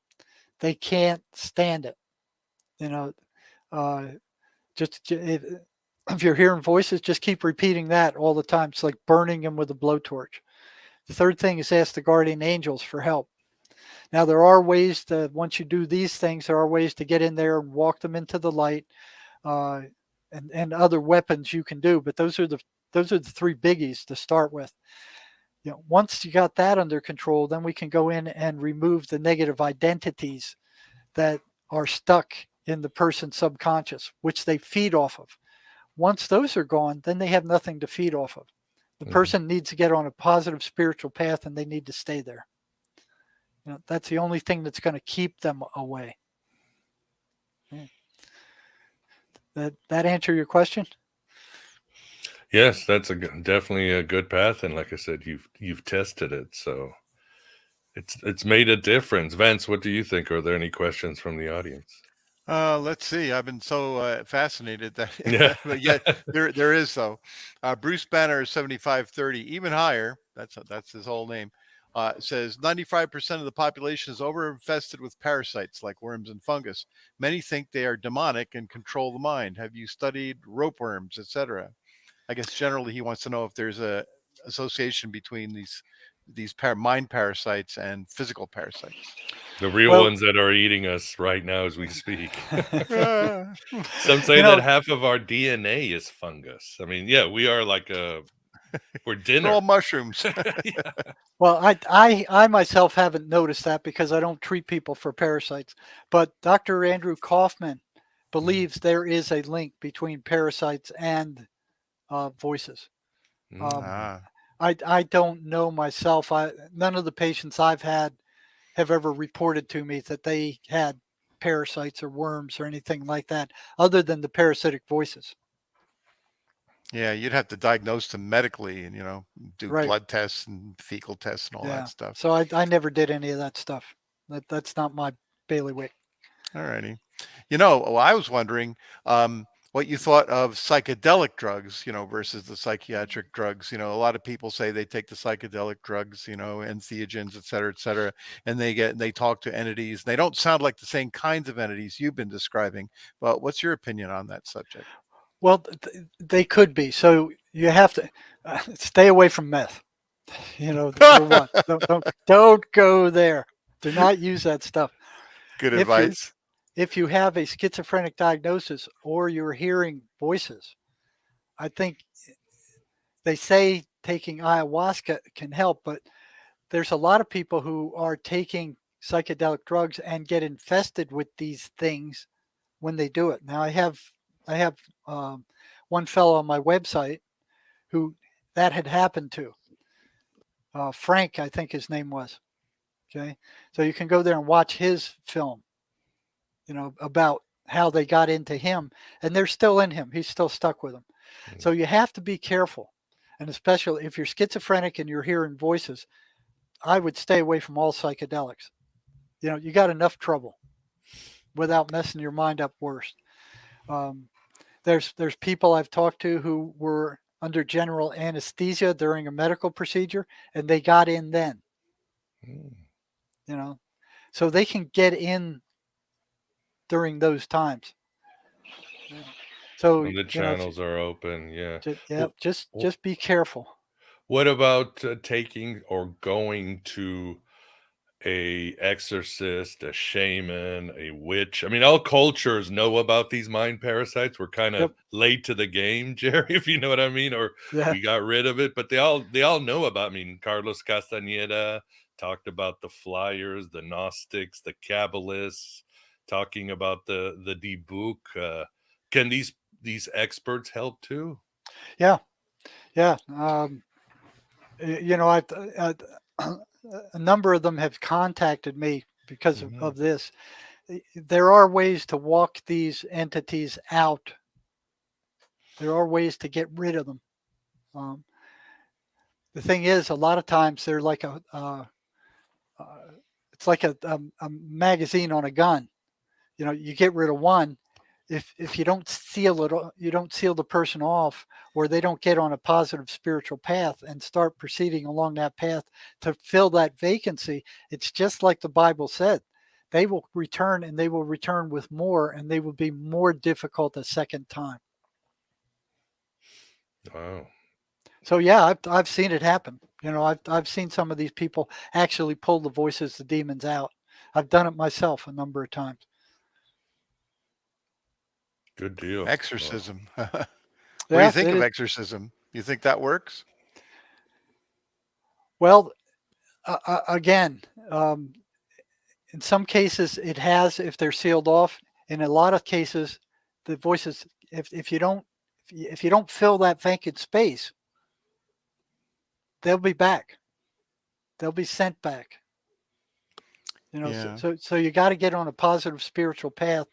They can't stand it. If you're hearing voices, just keep repeating that all the time. It's like burning them with a blowtorch. The third thing is ask the guardian angels for help. Now, there are ways once you do these things, there are ways to get in there and walk them into the light and other weapons you can do. But those are the three biggies to start with. Once you got that under control, then we can go in and remove the negative identities that are stuck in the person's subconscious, which they feed off of. Once those are gone, then they have nothing to feed off of. The person needs to get on a positive spiritual path and they need to stay there. That's the only thing that's going to keep them away. That answer your question? Yes, that's definitely a good path, and like I said, you've tested it, so it's made a difference. Vance, what do you think? Are there any questions from the audience? Let's see. I've been so fascinated that, yeah. But yet there is though. Bruce Banner 7530, even higher. That's his whole name. It says 95% of the population is overinfested with parasites like worms and fungus. Many think they are demonic and control the mind. Have you studied ropeworms, etc.? I guess generally he wants to know if there's a association between these mind parasites and physical parasites. The real Well, ones that are eating us right now as we speak. Ah, Some say you that know, half of our DNA is fungus. I mean, yeah, we are like we're we're dinner. all mushrooms. Yeah. well, I myself haven't noticed that because I don't treat people for parasites. But Dr. Andrew Kaufman believes there is a link between parasites and voices. Um, Ah, I don't know myself. None of the patients I've had have ever reported to me that they had parasites or worms or anything like that, other than the parasitic voices. yeah, you'd have to diagnose them medically and do Right. blood tests and fecal tests and all that Yeah. stuff. So I never did any of that stuff. That's not my bailiwick. All righty. I was wondering what you thought of psychedelic drugs, versus the psychiatric drugs. A lot of people say they take the psychedelic drugs, entheogens, et cetera, and they talk to entities. They don't sound like the same kinds of entities you've been describing. But what's your opinion on that subject? Well, they could be. So you have to stay away from meth. For one, don't go there. Do not use that stuff. Good If you advice. if you have a schizophrenic diagnosis or you're hearing voices, I think they say taking ayahuasca can help, but there's a lot of people who are taking psychedelic drugs and get infested with these things when they do it. Now I have one fellow on my website who that had happened to. Frank, I think his name was. Okay, so you can go there and watch his film. About how they got into him, and they're still in him. He's still stuck with them. So you have to be careful, and especially if you're schizophrenic and you're hearing voices, I would stay away from all psychedelics. You got enough trouble without messing your mind up worse. Um, there's people I've talked to who were under general anesthesia during a medical procedure, and they got in then. Mm. So they can get in during those times. So When the channels are open, yeah. just be careful. What about taking or going to a exorcist, a shaman, a witch? I mean, all cultures know about these mind parasites. We're kind of Yep. late to the game, Jerry, if you know what I mean, or Yeah. we got rid of it, but they all know about. I mean, Carlos Castaneda talked about the flyers, the Gnostics, the Kabbalists, talking about the book. Can these experts help too? Yeah. Yeah. A number of them have contacted me because Mhm. of this. There are ways to walk these entities out. There are ways to get rid of them. Um, the thing is, a lot of times they're like it's like a magazine on a gun. You get rid of one. If you don't seal it, you don't seal the person off, or they don't get on a positive spiritual path and start proceeding along that path to fill that vacancy. It's just like the Bible said. They will return, and they will return with more, and they will be more difficult a second time. Wow. So yeah, I've seen it happen. I've seen some of these people actually pull the voices, the demons out. I've done it myself a number of times. Good deal. Wow. Exorcism. What do you Yeah, think it of is. exorcism? You think that works? Well, again, in some cases it has if they're sealed off. In a lot of cases, the voices, if you don't fill that vacant space, they'll be back. They'll be sent back. Yeah. So you got to get on a positive spiritual path.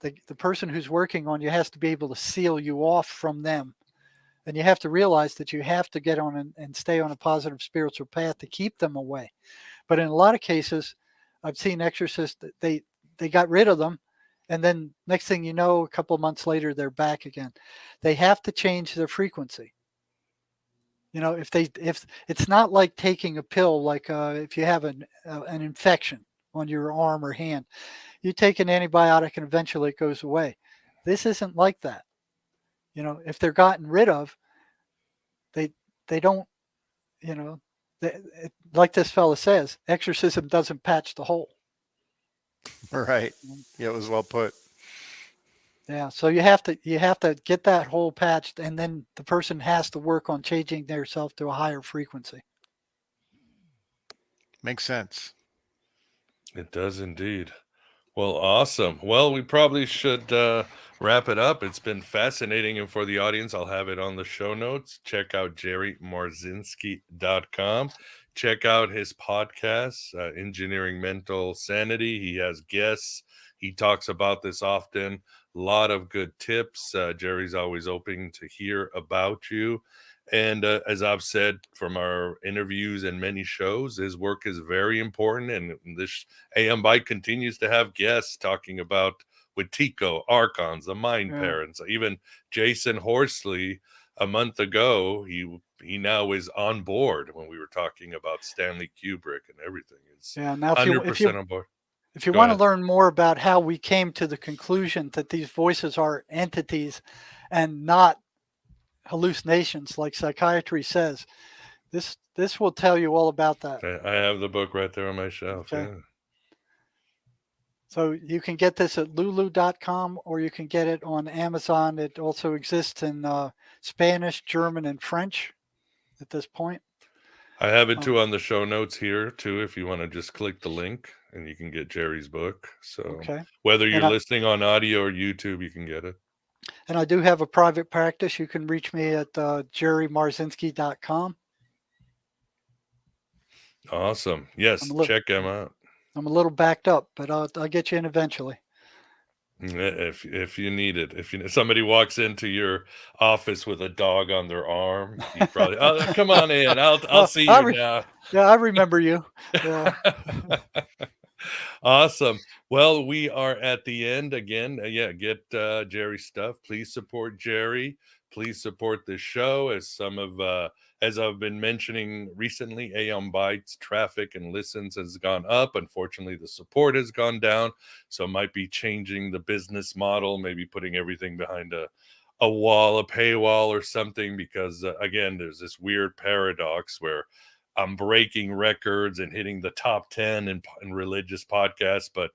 The person who's working on you has to be able to seal you off from them. And you have to realize that you have to get on and stay on a positive spiritual path to keep them away. But in a lot of cases, I've seen exorcists that they got rid of them, and then next thing you know, a couple of months later, they're back again. They have to change their frequency. If it's not like taking a pill, like if you have an infection on your arm or hand, you take an antibiotic and eventually it goes away. This isn't like that. If they're gotten rid of, they don't, you know, like this fella says, exorcism doesn't patch the hole. Right. Yeah, it was well put. Yeah, so you have to get that hole patched, and then the person has to work on changing themselves to a higher frequency. Makes sense. It does indeed. Well, awesome. Well, we probably should wrap it up. It's been fascinating. And for the audience, I'll have it on the show notes. Check out jerrymarzinsky.com. Check out his podcast, Engineering Mental Sanity. He has guests. He talks about this often. A lot of good tips. Jerry's always open to hear about you. And as I've said from our interviews and many shows, his work is very important. And this AM Bite continues to have guests talking about with Tico, Archons, the Mind Parents, even Jason Horsley. A month ago, he now is on board when we were talking about Stanley Kubrick and everything. It's now 100% on board. If you want to learn more about how we came to the conclusion that these voices are entities and not hallucinations, like psychiatry says, this will tell you all about that. I have the book right there on my shelf. Okay. Yeah. So you can get this at lulu.com, or you can get it on Amazon. It also exists in Spanish, German, and French at this point. I have it too on the show notes here too, if you want to just click the link and you can get Jerry's book. So whether you're listening on audio or YouTube, you can get it. And I do have a private practice. You can reach me at jerrymarzinsky.com. Awesome. Yes, check him out. I'm a little backed up, but I'll get you in eventually. If you need it, if somebody walks into your office with a dog on their arm, you probably come on in. I'll see you now. Yeah, I remember you. Yeah. Awesome. Well, we are at the end again. Get Jerry's stuff. Please support Jerry. Please support the show. As I've been mentioning recently, AM Bites traffic and listens has gone up. Unfortunately, the support has gone down. So might be changing the business model, maybe putting everything behind a wall, a paywall or something, because again, there's this weird paradox where I'm breaking records and hitting the top 10 in religious podcasts, but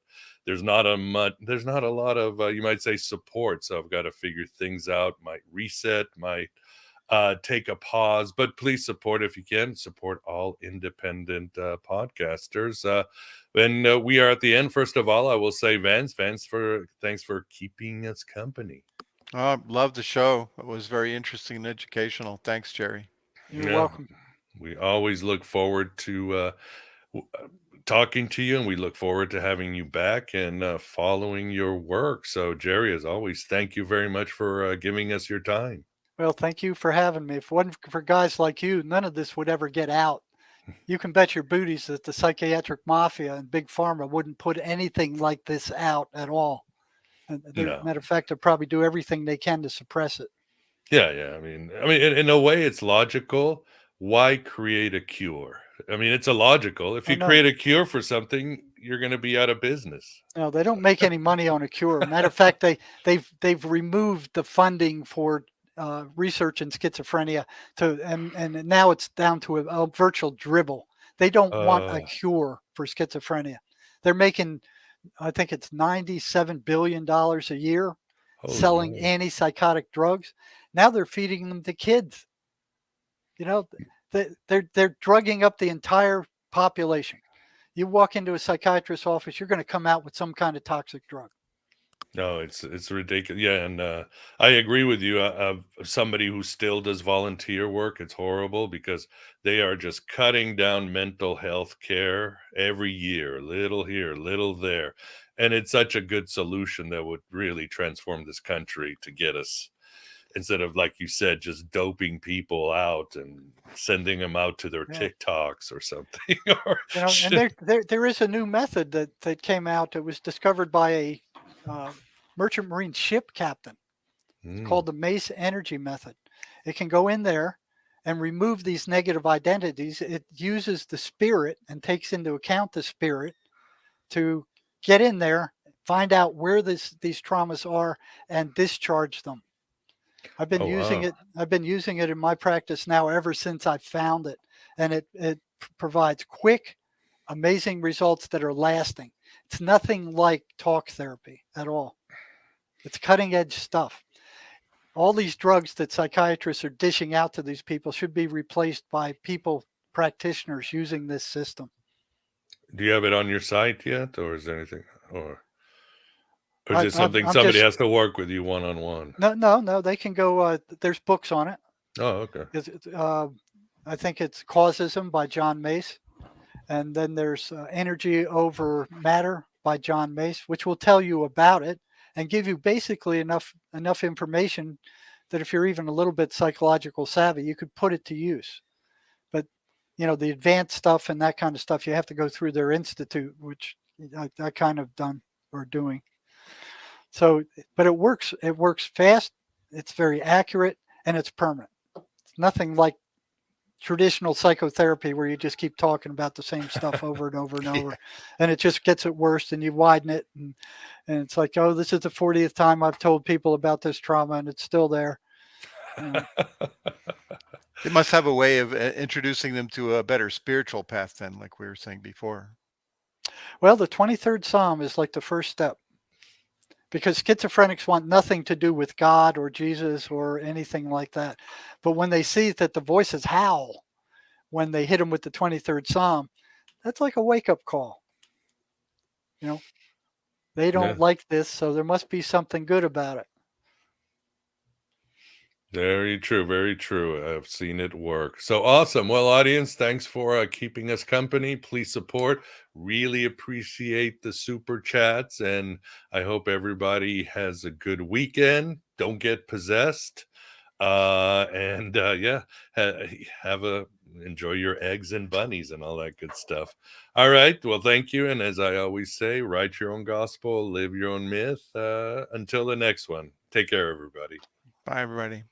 there's not a lot of you might say support. So I've got to figure things out. Might reset, might take a pause, but please support if you can. Support all independent podcasters. And we are at the end. First of all, I will say, Vance, thanks for keeping us company. Love the show. It was very interesting and educational. Thanks, Jerry. You're welcome. We always look forward to talking to you, and we look forward to having you back and following your work. So, Jerry, as always, thank you very much for giving us your time. Well, thank you for having me. If it wasn't for guys like you, none of this would ever get out. You can bet your booties that the psychiatric mafia and Big Pharma wouldn't put anything like this out at all. Matter of fact, they'll probably do everything they can to suppress it. Yeah. I mean, in a way, it's logical. Why create a cure? I mean, it's illogical. If you create a cure for something, you're going to be out of business. No, they don't make any money on a cure. Matter of fact, they've removed the funding for research in schizophrenia and now it's down to a virtual dribble. They don't want a cure for schizophrenia. They're making, I think it's $97 billion a year selling antipsychotic drugs. Now they're feeding them to kids. They're drugging up the entire population. You walk into a psychiatrist's office, you're going to come out with some kind of toxic drug. No, it's ridiculous. Yeah, and I agree with you. Somebody who still does volunteer work, it's horrible because they are just cutting down mental health care every year, little here, little there. And it's such a good solution that would really transform this country to get us, instead of, like you said, just doping people out and sending them out to their TikToks or something. And there is a new method that came out. It was discovered by a merchant marine ship captain. It's called the Mace Energy Method. It can go in there and remove these negative identities, it uses the spirit and takes into account the spirit to get in there, find out where these traumas are, and discharge them. I've been using it. I've been using it in my practice now ever since I found it, and it provides quick, amazing results that are lasting. It's nothing like talk therapy at all. It's cutting edge stuff. All these drugs that psychiatrists are dishing out to these people should be replaced by practitioners using this system. Do you have it on your site yet, or is there anything, or is it something somebody has to work with you one-on-one? No. They can go. There's books on it. Oh, okay. I think it's Causism by John Mace, and then there's Energy Over Matter by John Mace, which will tell you about it and give you basically enough information that if you're even a little bit psychological savvy, you could put it to use. But the advanced stuff and that kind of stuff, you have to go through their institute, which I kind of done or doing. So, but it works. It works fast. It's very accurate, and it's permanent. It's nothing like traditional psychotherapy where you just keep talking about the same stuff over and over and over, and it just gets it worse, and you widen it, and it's like, oh, this is the 40th time I've told people about this trauma, and it's still there. It must have a way of introducing them to a better spiritual path then, like we were saying before. Well, the 23rd Psalm is like the first step, because schizophrenics want nothing to do with God or Jesus or anything like that. But when they see that the voices howl when they hit them with the 23rd Psalm, that's like a wake-up call. They don't like this, so there must be something good about it. Very true. Very true. I've seen it work. So awesome. Well, audience, thanks for keeping us company. Please support. Really appreciate the super chats. And I hope everybody has a good weekend. Don't get possessed. Enjoy your eggs and bunnies and all that good stuff. All right. Well, thank you. And as I always say, write your own gospel, live your own myth. Until the next one. Take care, everybody. Bye, everybody.